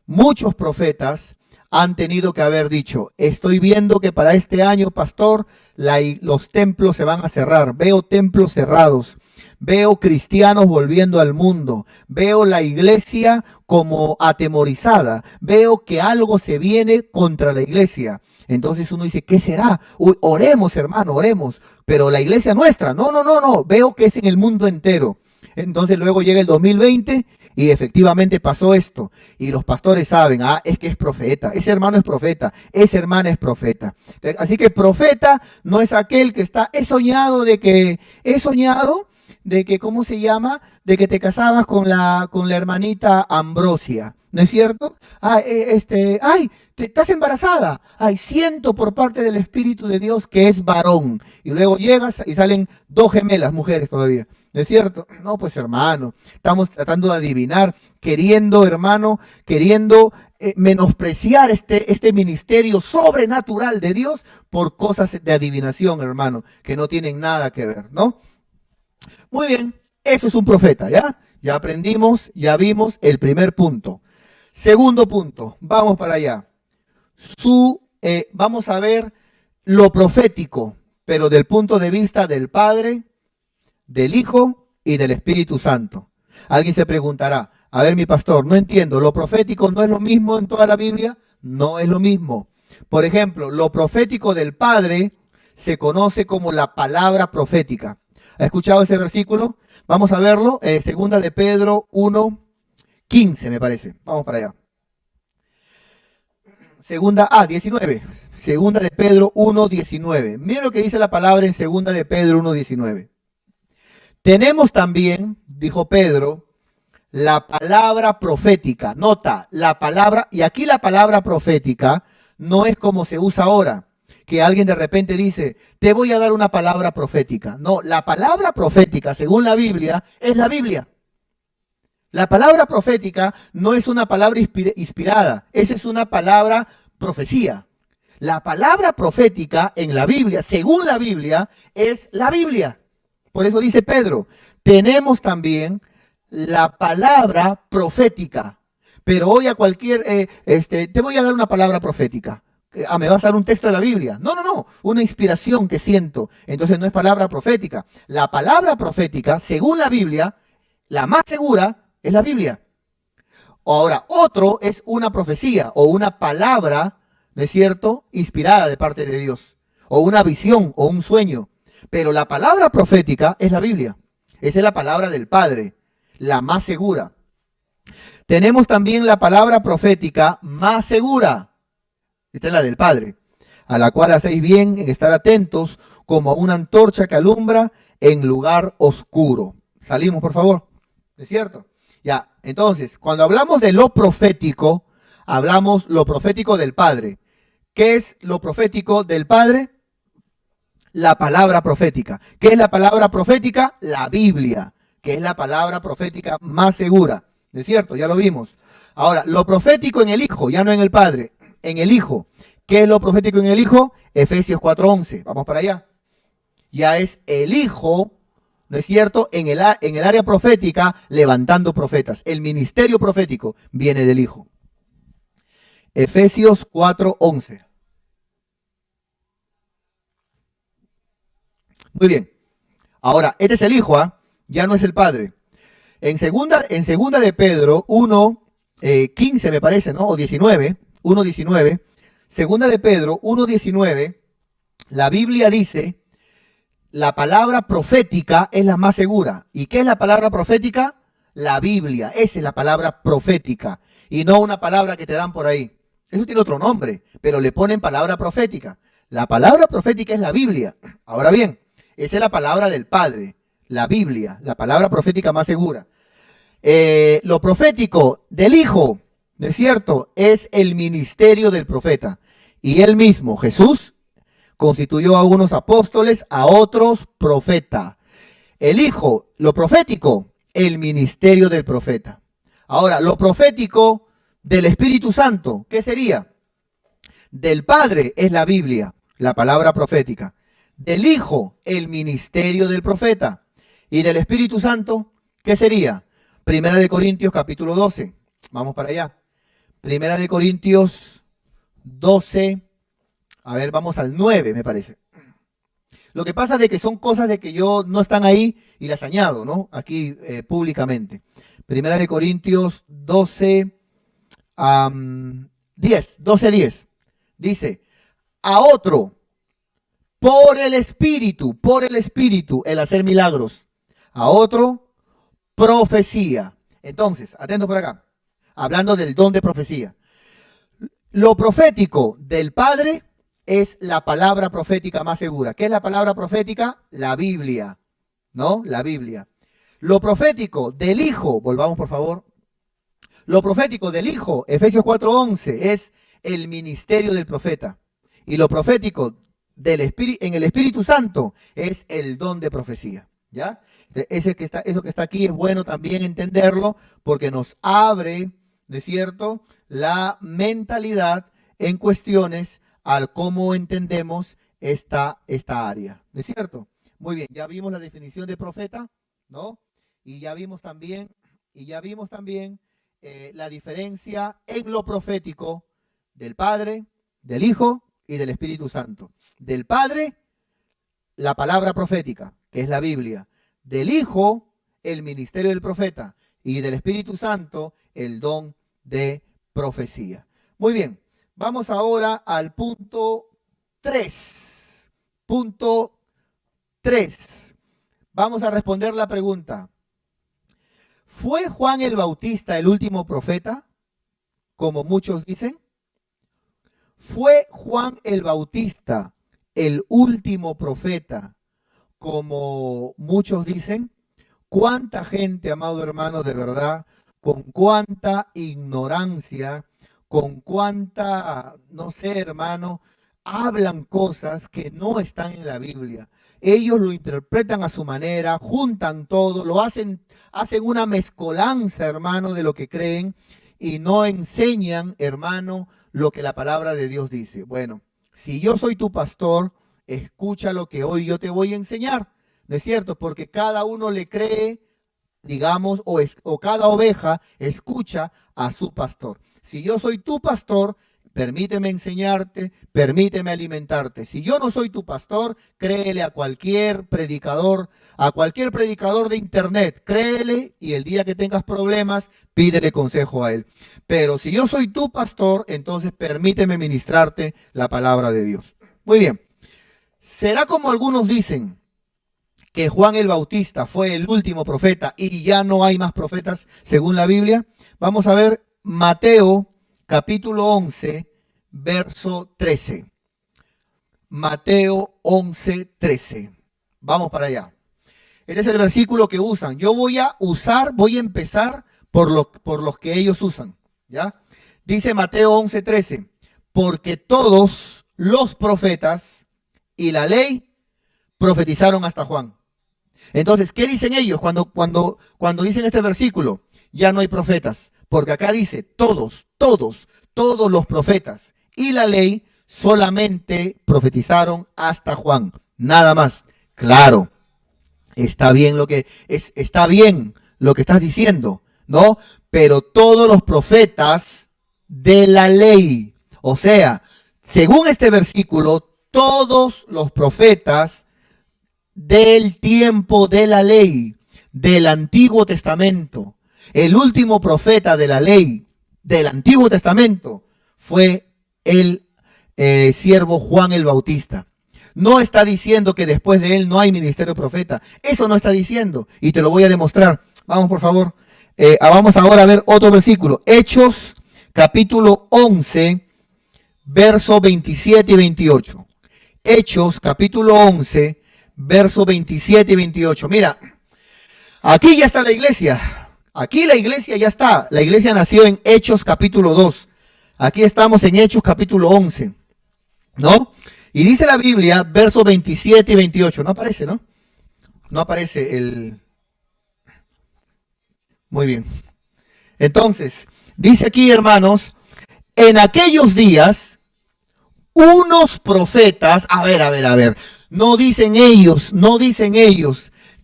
Speaker 1: muchos profetas han tenido que haber dicho, estoy viendo que para este año, pastor, los templos se van a cerrar, veo templos cerrados. Veo cristianos volviendo al mundo. Veo la iglesia como atemorizada. Veo que algo se viene contra la iglesia. Entonces uno dice, ¿qué será? Uy, oremos, hermano, oremos. Pero la iglesia nuestra, no. Veo que es en el mundo entero. Entonces luego llega el 2020 y efectivamente pasó esto. Y los pastores saben, es que es profeta. Ese hermano es profeta. Esa hermana es profeta. Así que profeta no es aquel que he soñado de que, ¿cómo se llama? De que te casabas con la hermanita Ambrosia, ¿no es cierto? Estás embarazada. Ay, siento por parte del Espíritu de Dios que es varón. Y luego llegas y salen 2 gemelas, mujeres todavía, ¿no es cierto? No, pues hermano, estamos tratando de adivinar, queriendo menospreciar este ministerio sobrenatural de Dios por cosas de adivinación, hermano, que no tienen nada que ver, ¿no? Muy bien, eso es un profeta, ¿ya? Ya aprendimos, ya vimos el primer punto. Segundo punto, vamos para allá. Vamos a ver lo profético, pero del punto de vista del Padre, del Hijo y del Espíritu Santo. Alguien se preguntará, a ver mi pastor, no entiendo, ¿lo profético no es lo mismo en toda la Biblia? No es lo mismo. Por ejemplo, lo profético del Padre se conoce como la palabra profética. ¿Ha escuchado ese versículo? Vamos a verlo, segunda de Pedro 1:15 me parece. Vamos para allá. 19. Segunda de Pedro 1:19. Miren lo que dice la palabra en segunda de Pedro 1:19. Tenemos también, dijo Pedro, la palabra profética. Nota, la palabra, y aquí la palabra profética no es como se usa ahora, que alguien de repente dice, te voy a dar una palabra profética. No, la palabra profética, según la Biblia, es la Biblia. La palabra profética no es una palabra inspirada, esa es una palabra profecía. La palabra profética en la Biblia, según la Biblia, es la Biblia. Por eso dice Pedro, tenemos también la palabra profética. Pero hoy a cualquier, te voy a dar una palabra profética. Me vas a dar un texto de la Biblia. No, no, no, una inspiración que siento. Entonces no es palabra profética. La palabra profética, según la Biblia, la más segura es la Biblia. Ahora, otro es una profecía o una palabra, ¿no es cierto?, inspirada de parte de Dios. O una visión o un sueño. Pero la palabra profética es la Biblia. Esa es la palabra del Padre, la más segura. Tenemos también la palabra profética más segura. Esta es la del Padre, a la cual hacéis bien en estar atentos como a una antorcha que alumbra en lugar oscuro. Salimos, por favor. ¿Es cierto? Ya, entonces, cuando hablamos de lo profético, hablamos lo profético del Padre. ¿Qué es lo profético del Padre? La palabra profética. ¿Qué es la palabra profética? La Biblia, que es la palabra profética más segura. ¿Es cierto? Ya lo vimos. Ahora, lo profético en el Hijo, ya no en el Padre, en el Hijo. ¿Qué es lo profético en el Hijo? Efesios 4:11. Vamos para allá. Ya es el Hijo, ¿no es cierto?, en el área profética, levantando profetas. El ministerio profético viene del Hijo. Efesios 4:11. Muy bien. Ahora, este es el Hijo, ¿ah? Ya no es el Padre. En segunda de Pedro 1:15 me parece, ¿no? O 19, 1:19. Segunda de Pedro 1:19, la Biblia dice, la palabra profética es la más segura. ¿Y qué es la palabra profética? La Biblia. Esa es la palabra profética. Y no una palabra que te dan por ahí. Eso tiene otro nombre, pero le ponen palabra profética. La palabra profética es la Biblia. Ahora bien, esa es la palabra del Padre, la Biblia, la palabra profética más segura. Lo profético del Hijo, ¿no es cierto?, es el ministerio del profeta. Y él mismo, Jesús, constituyó a unos apóstoles, a otros profeta. El Hijo, lo profético, el ministerio del profeta. Ahora, lo profético del Espíritu Santo, ¿qué sería? Del Padre es la Biblia, la palabra profética. Del Hijo, el ministerio del profeta. Y del Espíritu Santo, ¿qué sería? Primera de Corintios capítulo 12. Vamos para allá. Primera de Corintios 12. A ver, vamos al 9, me parece. Lo que pasa es de que son cosas de que yo no están ahí y las añado, ¿no? Aquí públicamente. Primera de Corintios 12, 10, 12:10. Dice, a otro, por el Espíritu, el hacer milagros. A otro, profecía. Entonces, atento por acá, hablando del don de profecía. Lo profético del Padre es la palabra profética más segura. ¿Qué es la palabra profética? La Biblia, ¿no? La Biblia. Lo profético del Hijo, volvamos por favor. Lo profético del Hijo, Efesios 4:11, es el ministerio del profeta. Y lo profético en el Espíritu Santo es el don de profecía. ¿Ya? Eso que está aquí es bueno también entenderlo porque nos abre, ¿no es cierto?, la mentalidad en cuestiones al cómo entendemos esta área. ¿No es cierto? Muy bien, ya vimos la definición de profeta, ¿no? Y ya vimos también la diferencia en lo profético del Padre, del Hijo y del Espíritu Santo. Del Padre, la palabra profética, que es la Biblia. Del Hijo, el ministerio del profeta. Y del Espíritu Santo, el don de profecía. Muy bien, vamos ahora al punto 3. Punto 3. Vamos a responder la pregunta. ¿Fue Juan el Bautista el último profeta, como muchos dicen? ¿Fue Juan el Bautista el último profeta, como muchos dicen? ¿Cuánta gente, amado hermano, de verdad, con cuánta ignorancia, con cuánta, no sé, hermano, hablan cosas que no están en la Biblia? Ellos lo interpretan a su manera, juntan todo, lo hacen una mezcolanza, hermano, de lo que creen y no enseñan, hermano, lo que la palabra de Dios dice. Bueno, si yo soy tu pastor, escucha lo que hoy yo te voy a enseñar. ¿No es cierto? Porque cada uno le cree, digamos, o cada oveja escucha a su pastor. Si yo soy tu pastor, permíteme enseñarte, permíteme alimentarte. Si yo no soy tu pastor, créele a cualquier predicador de internet, créele y el día que tengas problemas, pídele consejo a él. Pero si yo soy tu pastor, entonces permíteme ministrarte la palabra de Dios. Muy bien. ¿Será como algunos dicen que Juan el Bautista fue el último profeta y ya no hay más profetas según la Biblia? Vamos a ver Mateo capítulo 11, verso 13. Mateo 11, 13. Vamos para allá. Este es el versículo que usan. Yo voy a empezar por los que ellos usan. ¿Ya? Dice Mateo 11, 13. Porque todos los profetas y la ley profetizaron hasta Juan. Entonces, ¿qué dicen ellos cuando dicen este versículo? Ya no hay profetas, porque acá dice todos los profetas y la ley solamente profetizaron hasta Juan, nada más. Claro, está bien lo que estás diciendo, ¿no? Pero todos los profetas de la ley, o sea, según este versículo, todos los profetas del tiempo de la ley, del Antiguo Testamento, el último profeta de la ley del Antiguo Testamento fue el siervo Juan el Bautista. No está diciendo que después de él no hay ministerio profeta. Eso no está diciendo y te lo voy a demostrar. Vamos por favor. Vamos ahora a ver otro versículo. Hechos capítulo 11, verso 27 y 28. Hechos capítulo 11, verso 27 y 28. Mira, aquí ya está la iglesia. Aquí la iglesia ya está. La iglesia nació en Hechos capítulo 2. Aquí estamos en Hechos capítulo 11. ¿No? Y dice la Biblia, verso 27 y 28. No aparece, ¿no? No aparece el... Muy bien. Entonces, dice aquí, hermanos, en aquellos días, unos profetas, a ver, no dicen ellos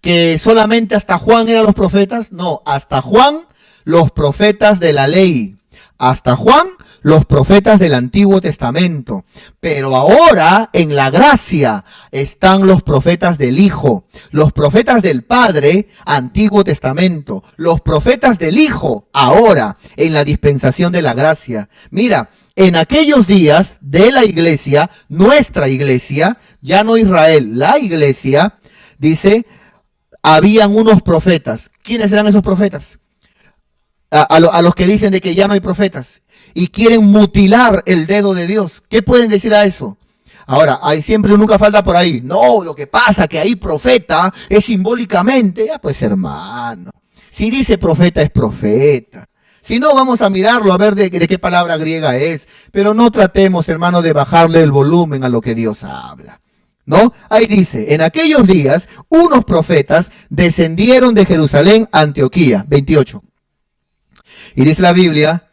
Speaker 1: que solamente hasta Juan eran los profetas, no, hasta Juan los profetas de la ley, hasta Juan los profetas del Antiguo Testamento, pero ahora en la gracia están los profetas del Hijo, los profetas del Padre, Antiguo Testamento, los profetas del Hijo, ahora en la dispensación de la gracia. Mira, en aquellos días de la iglesia, nuestra iglesia, ya no Israel, la iglesia, dice, habían unos profetas. ¿Quiénes eran esos profetas? A los que dicen de que ya no hay profetas y quieren mutilar el dedo de Dios. ¿Qué pueden decir a eso? Ahora, hay siempre nunca falta por ahí. No, lo que pasa que ahí profeta es simbólicamente. Ya pues hermano, si dice profeta es profeta. Si no, vamos a mirarlo, a ver de qué palabra griega es. Pero no tratemos, hermano, de bajarle el volumen a lo que Dios habla. ¿No? Ahí dice, en aquellos días, unos profetas descendieron de Jerusalén a Antioquía. 28. Y dice la Biblia,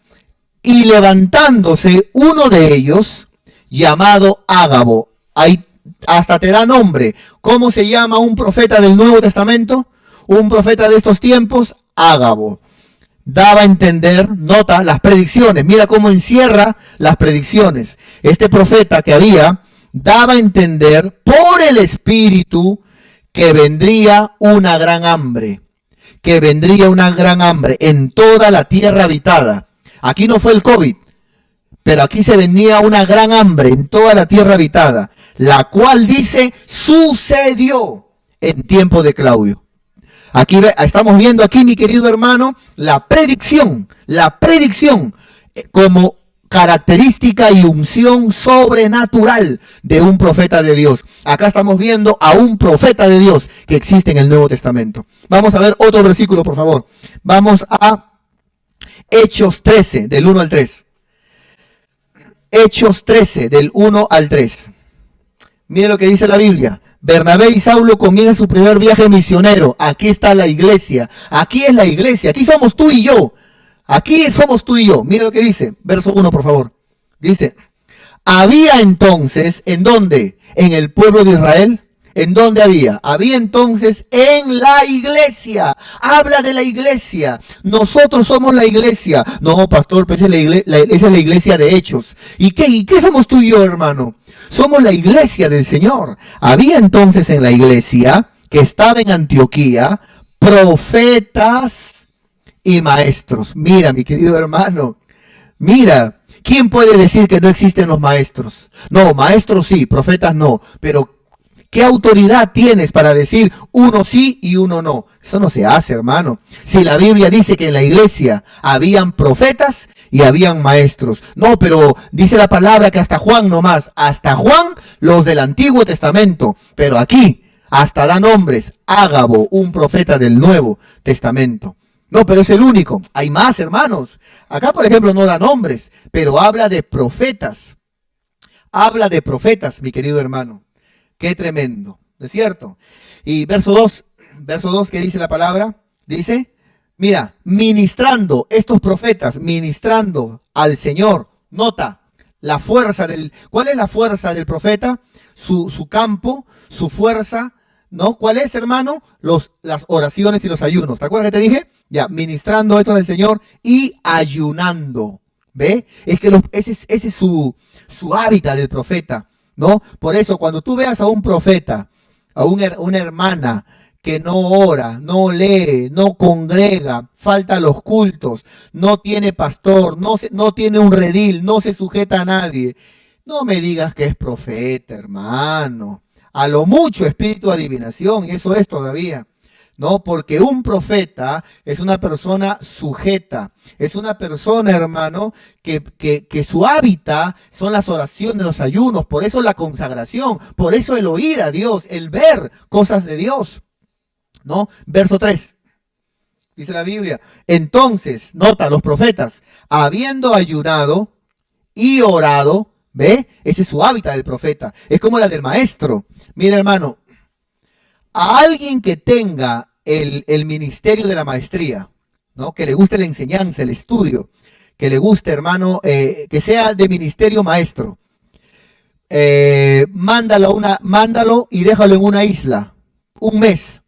Speaker 1: y levantándose uno de ellos, llamado Ágabo. Ahí hasta te da nombre. ¿Cómo se llama un profeta del Nuevo Testamento? Un profeta de estos tiempos, Ágabo. Daba a entender, nota, las predicciones. Mira cómo encierra las predicciones. Este profeta que había, daba a entender por el Espíritu que vendría una gran hambre. Que vendría una gran hambre en toda la tierra habitada. Aquí no fue el COVID, pero aquí se venía una gran hambre en toda la tierra habitada, la cual dice, sucedió en tiempo de Claudio. Aquí estamos viendo aquí, mi querido hermano, la predicción como característica y unción sobrenatural de un profeta de Dios. Acá estamos viendo a un profeta de Dios que existe en el Nuevo Testamento. Vamos a ver otro versículo, por favor. Vamos a Hechos 13, del 1 al 3. Hechos 13, del 1 al 3. Miren lo que dice la Biblia. Bernabé y Saulo comienzan su primer viaje misionero. Aquí está la iglesia. Aquí es la iglesia. Aquí somos tú y yo. Aquí somos tú y yo. Mira lo que dice. Verso 1, por favor. Dice, Había entonces, ¿en dónde? En el pueblo de Israel. ¿En dónde había? Había entonces en la iglesia. Habla de la iglesia. Nosotros somos la iglesia. No, pastor, pues esa es la iglesia de Hechos. ¿Y qué somos tú y yo, hermano? Somos la iglesia del Señor. Había entonces en la iglesia, que estaba en Antioquía, profetas y maestros. Mira, mi querido hermano, mira, ¿quién puede decir que no existen los maestros? No, maestros sí, profetas no, pero ¿qué autoridad tienes para decir uno sí y uno no? Eso no se hace, hermano. Si la Biblia dice que en la iglesia habían profetas y habían maestros. No, pero dice la palabra que hasta Juan nomás. Hasta Juan, los del Antiguo Testamento. Pero aquí, hasta da nombres. Ágabo, un profeta del Nuevo Testamento. No, pero es el único. Hay más, hermanos. Acá, por ejemplo, no da nombres, pero habla de profetas. Habla de profetas, mi querido hermano. Qué tremendo, ¿no es cierto? Y verso 2, ¿qué dice la palabra? Dice, mira, ministrando, estos profetas, ministrando al Señor. Nota, la fuerza ¿cuál es la fuerza del profeta? Su campo, su fuerza, ¿no? ¿Cuál es, hermano? Las oraciones y los ayunos. ¿Te acuerdas que te dije? Ya, ministrando esto del Señor y ayunando. ¿Ve? Es que ese es su hábitat del profeta. ¿No? Por eso, cuando tú veas a un profeta, a una hermana que no ora, no lee, no congrega, falta a los cultos, no tiene pastor, no tiene un redil, no se sujeta a nadie, no me digas que es profeta, hermano. A lo mucho espíritu de adivinación, y eso es todavía. No, porque un profeta es una persona sujeta, es una persona, hermano, que su hábitat son las oraciones, los ayunos, por eso la consagración, por eso el oír a Dios, el ver cosas de Dios. ¿No? Verso 3, dice la Biblia. Entonces, nota, los profetas, habiendo ayunado y orado, ¿ve? Ese es su hábitat del profeta, es como la del maestro. Mira, hermano, a alguien que tenga el ministerio de la maestría, ¿no? Que le guste la enseñanza, el estudio, que le guste, hermano, que sea de ministerio maestro, mándalo y déjalo en una isla, un mes,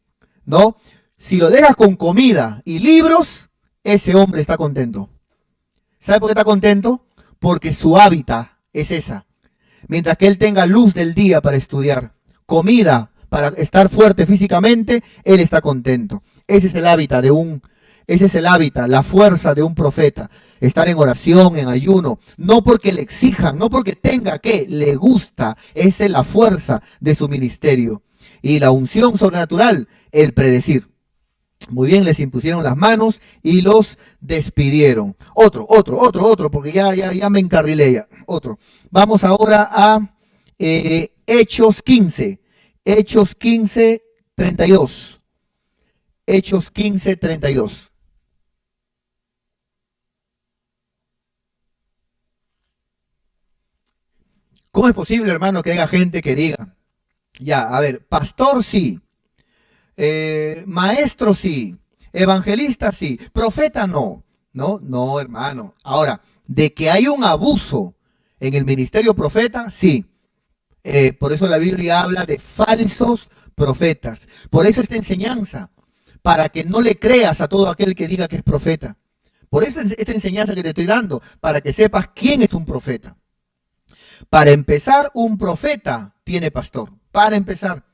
Speaker 1: ¿no? Si lo dejas con comida y libros, ese hombre está contento. ¿Sabe por qué está contento? Porque su hábitat es esa. Mientras que él tenga luz del día para estudiar, comida para estar fuerte físicamente, él está contento. Ese es el hábitat la fuerza de un profeta. Estar en oración, en ayuno, no porque le exijan, no porque tenga que, le gusta. Esa es la fuerza de su ministerio. Y la unción sobrenatural, el predecir. Muy bien, les impusieron las manos y los despidieron. Otro, porque ya me encarrilé ya. Otro. Vamos ahora a Hechos 15. Hechos 15, 32. Hechos 15, 32. ¿Cómo es posible, hermano, que haya gente que diga, ya, a ver, pastor sí, maestro sí, evangelista sí, profeta no? No, hermano. Ahora, de que hay un abuso en el ministerio profeta, sí. Por eso la Biblia habla de falsos profetas. Por eso esta enseñanza, para que no le creas a todo aquel que diga que es profeta. Por eso esta enseñanza que te estoy dando, para que sepas quién es un profeta. Para empezar, un profeta tiene pastor. Para empezar.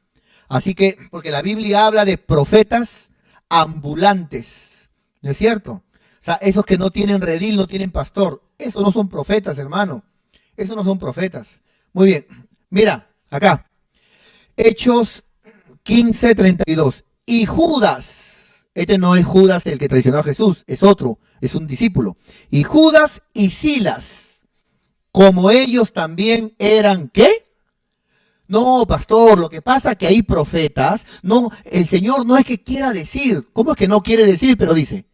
Speaker 1: Así que, porque la Biblia habla de profetas ambulantes. ¿No es cierto? O sea, esos que no tienen redil, no tienen pastor. Esos no son profetas, hermano. Esos no son profetas. Muy bien. Mira, acá. Hechos 15, 32. Y Judas, este no es Judas el que traicionó a Jesús, es otro, es un discípulo. Y Judas y Silas, como ellos también eran, ¿qué? No, pastor, lo que pasa es que hay profetas, no, el Señor no es que quiera decir, ¿cómo es que no quiere decir, pero dice?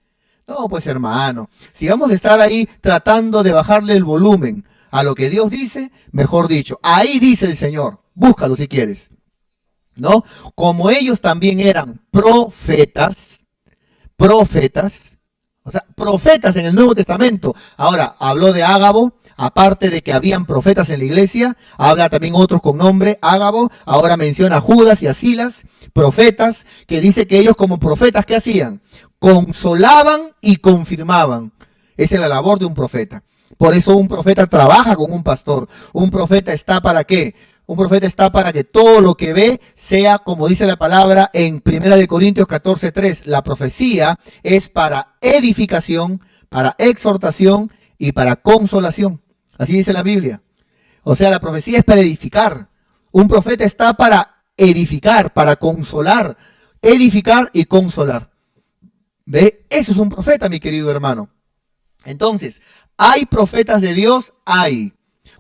Speaker 1: No, pues hermano, si vamos a estar ahí tratando de bajarle el volumen a lo que Dios dice, mejor dicho, ahí dice el Señor, búscalo si quieres, ¿no? Como ellos también eran profetas, o sea, profetas en el Nuevo Testamento. Ahora, habló de Ágabo, aparte de que habían profetas en la iglesia, habla también otros con nombre, Ágabo, ahora menciona a Judas y a Silas, profetas, que dice que ellos como profetas, ¿qué hacían? Consolaban y confirmaban. Esa es la labor de un profeta. Por eso un profeta trabaja con un pastor. Un profeta está para qué? Un profeta está para que todo lo que ve sea, como dice la palabra en 1 Corintios 14:3, la profecía es para edificación, para exhortación y para consolación. Así dice la Biblia. O sea, la profecía es para edificar. Un profeta está para edificar, para consolar, edificar y consolar. ¿Ve? Eso es un profeta, mi querido hermano. Entonces, ¿hay profetas de Dios? Hay.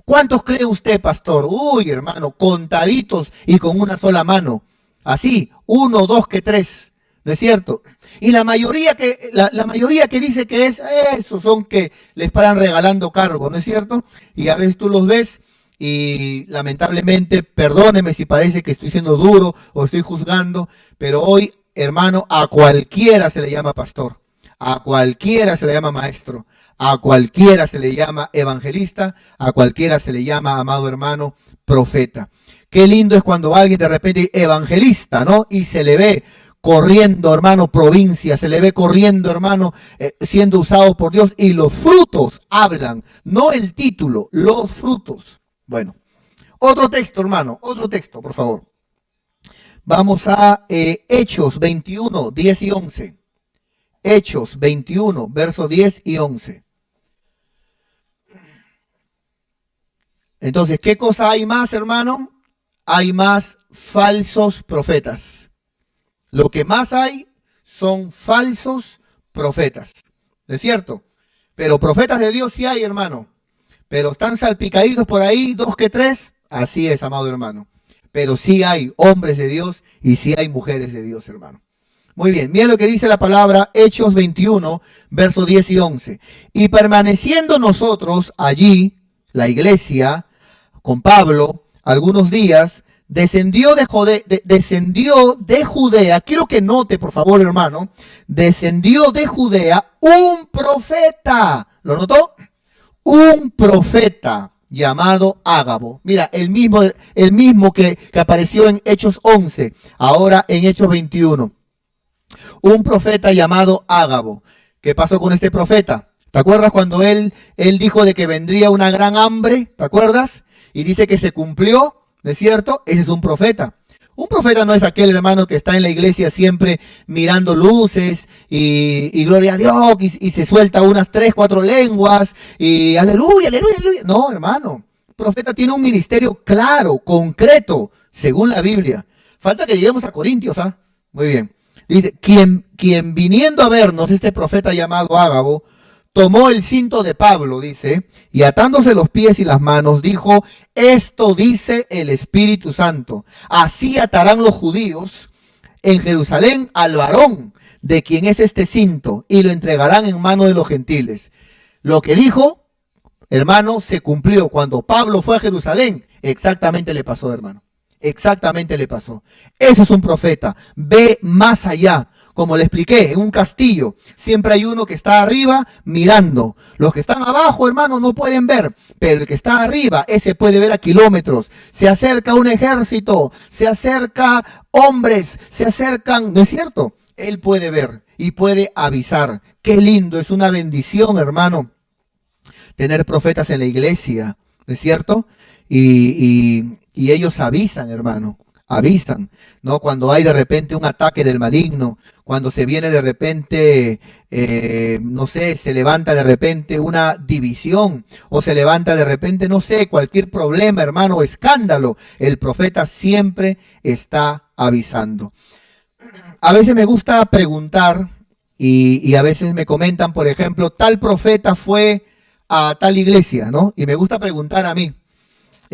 Speaker 1: ¿Cuántos cree usted, pastor? Uy, hermano, contaditos y con una sola mano. Así, 1, 2, que 3. ¿No es cierto? Y la mayoría que dice que es, esos son que les paran regalando cargo, ¿no es cierto? Y a veces tú los ves y lamentablemente, perdóneme si parece que estoy siendo duro o estoy juzgando, pero hoy, hermano, a cualquiera se le llama pastor. A cualquiera se le llama maestro, a cualquiera se le llama evangelista, a cualquiera se le llama, amado hermano, profeta. Qué lindo es cuando alguien de repente evangelista, ¿no? Y se le ve corriendo, hermano, provincia, se le ve corriendo, hermano, siendo usado por Dios, y los frutos hablan, no el título, los frutos. Bueno, otro texto, hermano, otro texto, por favor. Vamos a Hechos 21, 10 y 11. Hechos 21, versos 10 y 11. Entonces, ¿qué cosa hay más, hermano? Hay más falsos profetas. Lo que más hay son falsos profetas. ¿Es cierto? Pero profetas de Dios sí hay, hermano. Pero están salpicaditos por ahí, 2 que 3. Así es, amado hermano. Pero sí hay hombres de Dios y sí hay mujeres de Dios, hermano. Muy bien, miren lo que dice la palabra, Hechos 21, versos 10 y 11. Y permaneciendo nosotros allí, la iglesia, con Pablo, algunos días, descendió de Judea, quiero que note, por favor, hermano, descendió de Judea un profeta, ¿lo notó? Un profeta llamado Ágabo. Mira, el mismo que apareció en Hechos 11, ahora en Hechos 21. Un profeta llamado Ágabo. ¿Qué pasó con este profeta? ¿Te acuerdas cuando él dijo de que vendría una gran hambre? ¿Te acuerdas? Y dice que se cumplió, ¿no es cierto? Ese es un profeta. Un profeta no es aquel hermano que está en la iglesia siempre mirando luces y gloria a Dios y se suelta unas 3, 4 lenguas y aleluya, aleluya, aleluya. No, hermano. El profeta tiene un ministerio claro, concreto, según la Biblia. Falta que lleguemos a Corintios, ¿ah? Muy bien. Dice, quien viniendo a vernos, este profeta llamado Ágabo, tomó el cinto de Pablo, dice, y atándose los pies y las manos, dijo, esto dice el Espíritu Santo, así atarán los judíos en Jerusalén al varón de quien es este cinto, y lo entregarán en mano de los gentiles. Lo que dijo, hermano, se cumplió. Cuando Pablo fue a Jerusalén, exactamente le pasó, hermano. Exactamente le pasó. Eso es un profeta. Ve más allá. Como le expliqué, en un castillo siempre hay uno que está arriba mirando. Los que están abajo, hermano, no pueden ver. Pero el que está arriba, ese puede ver a kilómetros. Se acerca un ejército, se acerca hombres, se acercan, ¿no es cierto? Él puede ver y puede avisar. Qué lindo, es una bendición, hermano, tener profetas en la iglesia, ¿no es cierto? Y ellos avisan, hermano, avisan, ¿no? Cuando hay de repente un ataque del maligno, cuando se viene de repente, no sé, se levanta de repente una división, o se levanta de repente, no sé, cualquier problema, hermano, o escándalo, el profeta siempre está avisando. A veces me gusta preguntar, y a veces me comentan, por ejemplo, tal profeta fue a tal iglesia, ¿no? Y me gusta preguntar a mí.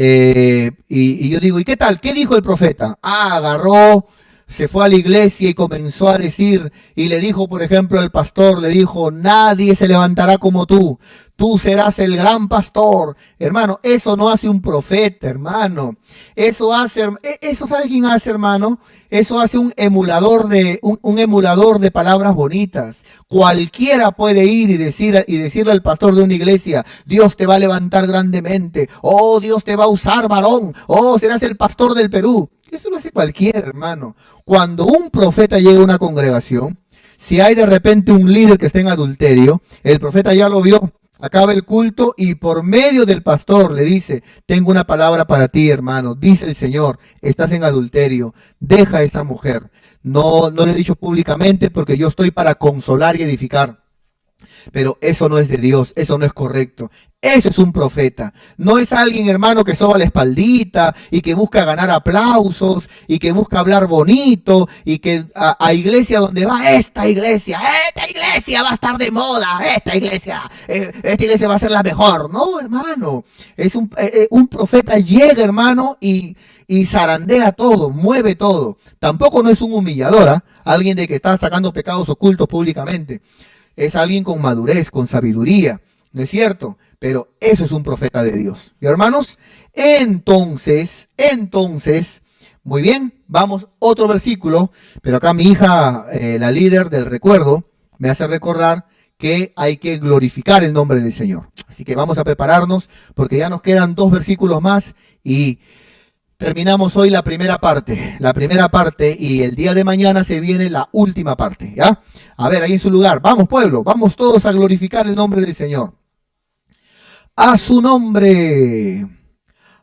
Speaker 1: Y yo digo, ¿y qué tal? ¿Qué dijo el profeta? Ah, agarró, no sé, 10 personas, 20 personas, y se fue a la iglesia y comenzó a decir, y le dijo, por ejemplo, al pastor, le dijo, nadie se levantará como tú serás el gran pastor. Hermano, eso no hace un profeta, hermano. Eso ¿sabe quién hace, hermano? Eso hace un emulador de palabras bonitas. Cualquiera puede ir y decirle al pastor de una iglesia, Dios te va a levantar grandemente, oh, Dios te va a usar, varón, oh, serás el pastor del Perú. Eso lo hace cualquiera, hermano. Cuando un profeta llega a una congregación, si hay de repente un líder que está en adulterio, el profeta ya lo vio, acaba el culto y por medio del pastor le dice, tengo una palabra para ti, hermano, dice el Señor, estás en adulterio, deja a esa mujer. No le he dicho públicamente porque yo estoy para consolar y edificar. Pero eso no es de Dios, eso no es correcto. Eso es un profeta. No es alguien, hermano, que soba la espaldita y que busca ganar aplausos y que busca hablar bonito y que a iglesia donde va, esta iglesia va a estar de moda, esta iglesia va a ser la mejor. No, hermano. Es un profeta llega, hermano, y zarandea todo, mueve todo. Tampoco no es un humillador, ¿eh? Alguien de que está sacando pecados ocultos públicamente. Es alguien con madurez, con sabiduría, ¿no es cierto? Pero eso es un profeta de Dios. ¿Y hermanos? Entonces, muy bien, vamos otro versículo, pero acá mi hija, la líder del recuerdo, me hace recordar que hay que glorificar el nombre del Señor. Así que vamos a prepararnos porque ya nos quedan 2 versículos más y terminamos hoy la primera parte y el día de mañana se viene la última parte, ¿ya? A ver, ahí en su lugar, vamos pueblo, vamos todos a glorificar el nombre del Señor. A su nombre,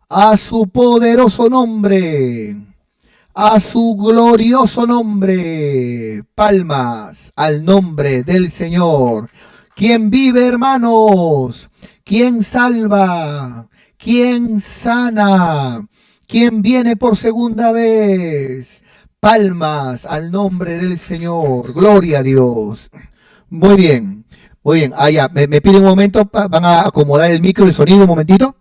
Speaker 1: a su poderoso nombre, a su glorioso nombre, palmas al nombre del Señor. ¿Quién vive, hermanos? ¿Quién salva? ¿Quién sana? ¿Quién viene por segunda vez? Palmas al nombre del Señor. Gloria a Dios. Muy bien. Muy bien. Ah, ya. Me pide un momento. Van a acomodar el micro, el sonido un momentito.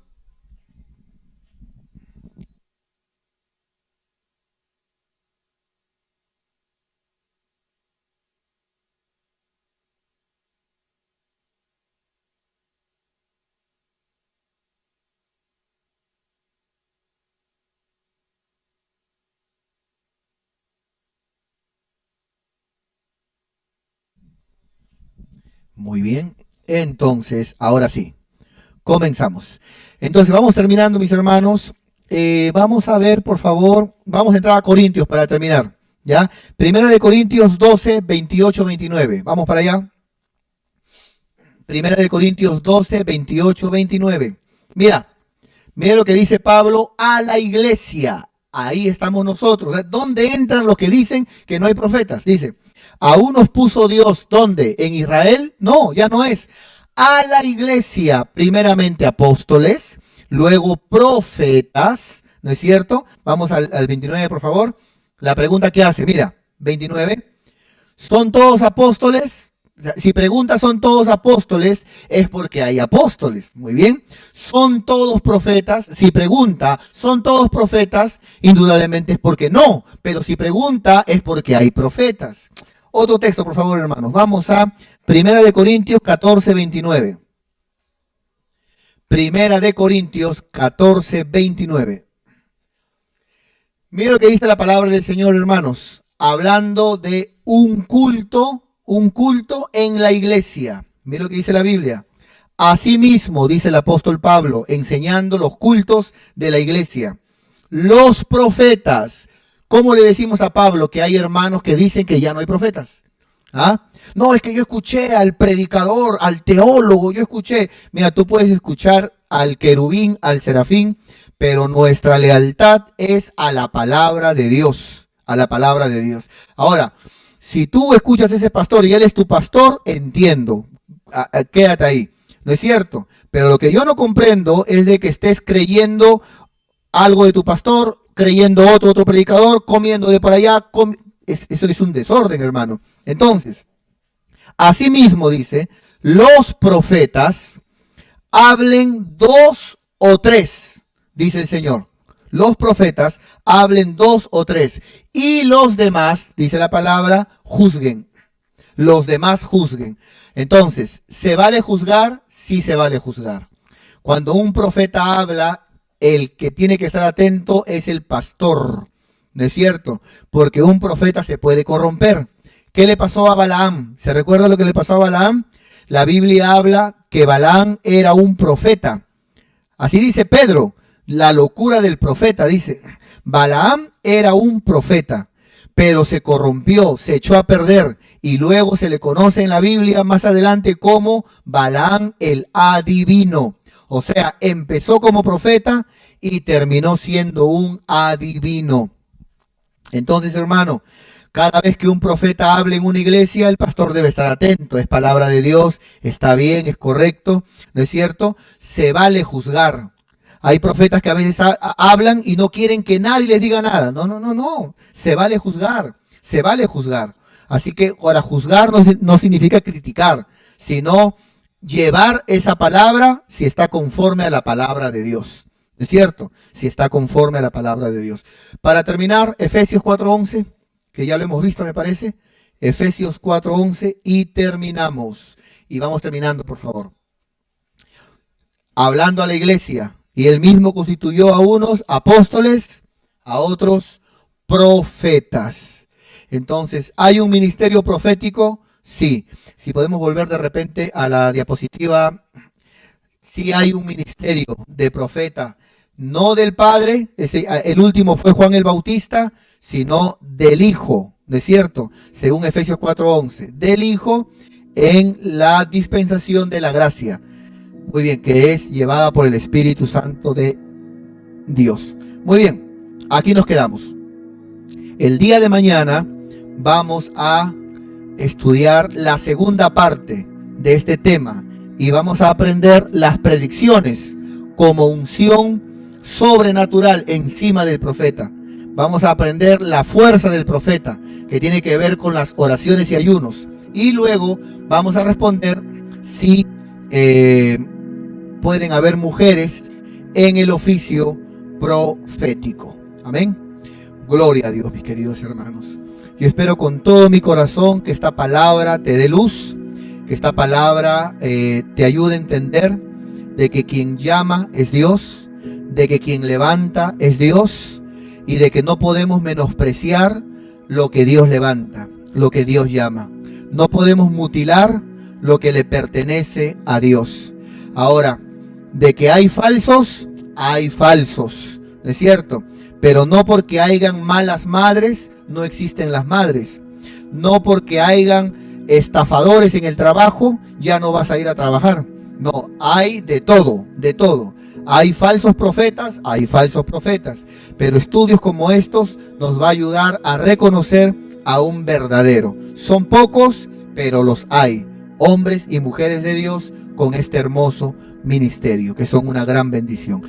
Speaker 1: Muy bien. Entonces, ahora sí. Comenzamos. Entonces, vamos terminando, mis hermanos. Vamos a ver, por favor, vamos a entrar a Corintios para terminar. ¿Ya? Primera de Corintios 12, 28, 29. Vamos para allá. Primera de Corintios 12, 28, 29. Mira lo que dice Pablo a la iglesia. Ahí estamos nosotros. ¿Dónde entran los que dicen que no hay profetas? Dice, ¿aún nos puso Dios dónde? ¿En Israel? No, ya no es. A la iglesia, primeramente apóstoles, luego profetas, ¿no es cierto? Vamos al 29, por favor. La pregunta que hace, mira, 29. ¿Son todos apóstoles? Si pregunta son todos apóstoles, es porque hay apóstoles. Muy bien. ¿Son todos profetas? Si pregunta, ¿son todos profetas? Indudablemente es porque no. Pero si pregunta, es porque hay profetas. Otro texto, por favor, hermanos. Vamos a Primera de Corintios 14, 29. Primera de Corintios 14, 29. Mira lo que dice la palabra del Señor, hermanos. Hablando de un culto en la iglesia. Mira lo que dice la Biblia. Asimismo, dice el apóstol Pablo, enseñando los cultos de la iglesia. Los profetas. ¿Cómo le decimos a Pablo que hay hermanos que dicen que ya no hay profetas? ¿Ah? No, es que yo escuché al predicador, al teólogo, yo escuché. Mira, tú puedes escuchar al querubín, al serafín, pero nuestra lealtad es a la palabra de Dios, a la palabra de Dios. Ahora, si tú escuchas a ese pastor y él es tu pastor, entiendo, quédate ahí, ¿no es cierto? Pero lo que yo no comprendo es de que estés creyendo algo de tu pastor, creyendo otro predicador, comiendo de por allá, eso es un desorden, hermano. Entonces, asimismo dice, los profetas hablen 2 o 3, dice el Señor. los profetas, hablen 2 o 3. Y los demás, dice la palabra, juzguen. Los demás juzguen. Entonces, ¿se vale juzgar? Sí se vale juzgar. Cuando un profeta habla, el que tiene que estar atento es el pastor. ¿No es cierto? Porque un profeta se puede corromper. ¿Qué le pasó a Balaam? ¿Se recuerda lo que le pasó a Balaam? La Biblia habla que Balaam era un profeta. Así dice Pedro, la locura del profeta, dice. Balaam era un profeta, pero se corrompió, se echó a perder, y luego se le conoce en la Biblia más adelante como Balaam el adivino. O sea, empezó como profeta y terminó siendo un adivino. Entonces, hermano, cada vez que un profeta hable en una iglesia, el pastor debe estar atento. Es palabra de Dios, está bien, es correcto, ¿no es cierto? Se vale juzgar. Hay profetas que a veces hablan y no quieren que nadie les diga nada. No. Se vale juzgar, se vale juzgar. Así que para juzgar no significa criticar, sino llevar esa palabra si está conforme a la palabra de Dios. ¿Es cierto? Si está conforme a la palabra de Dios. Para terminar, Efesios 4:11, que ya lo hemos visto, me parece. Efesios 4:11 y terminamos. Y vamos terminando, por favor. Hablando a la iglesia, y él mismo constituyó a unos apóstoles, a otros profetas. Entonces, ¿hay un ministerio profético? Sí. Si podemos volver de repente a la diapositiva, sí hay un ministerio de profeta, no del Padre, el último fue Juan el Bautista, sino del Hijo, ¿no es cierto? Según Efesios 4:11, del Hijo en la dispensación de la gracia. Muy bien, que es llevada por el Espíritu Santo de Dios. Muy bien, aquí nos quedamos. El día de mañana vamos a estudiar la segunda parte de este tema y vamos a aprender las predicciones como unción sobrenatural encima del profeta. Vamos a aprender la fuerza del profeta, que tiene que ver con las oraciones y ayunos. Y luego vamos a responder si pueden haber mujeres en el oficio profético. Amén. Gloria a Dios, mis queridos hermanos. Yo espero con todo mi corazón que esta palabra te dé luz, que esta palabra te ayude a entender de que quien llama es Dios, de que quien levanta es Dios, y de que no podemos menospreciar lo que Dios levanta, lo que Dios llama. No podemos mutilar lo que le pertenece a Dios. Ahora, de que hay falsos, ¿no es cierto? Pero no porque hayan malas madres, no existen las madres. No porque hayan estafadores en el trabajo, ya no vas a ir a trabajar. No, hay de todo, de todo. Hay falsos profetas, pero estudios como estos nos va a ayudar a reconocer a un verdadero. Son pocos, pero los hay. Hombres y mujeres de Dios con este hermoso ministerio, que son una gran bendición.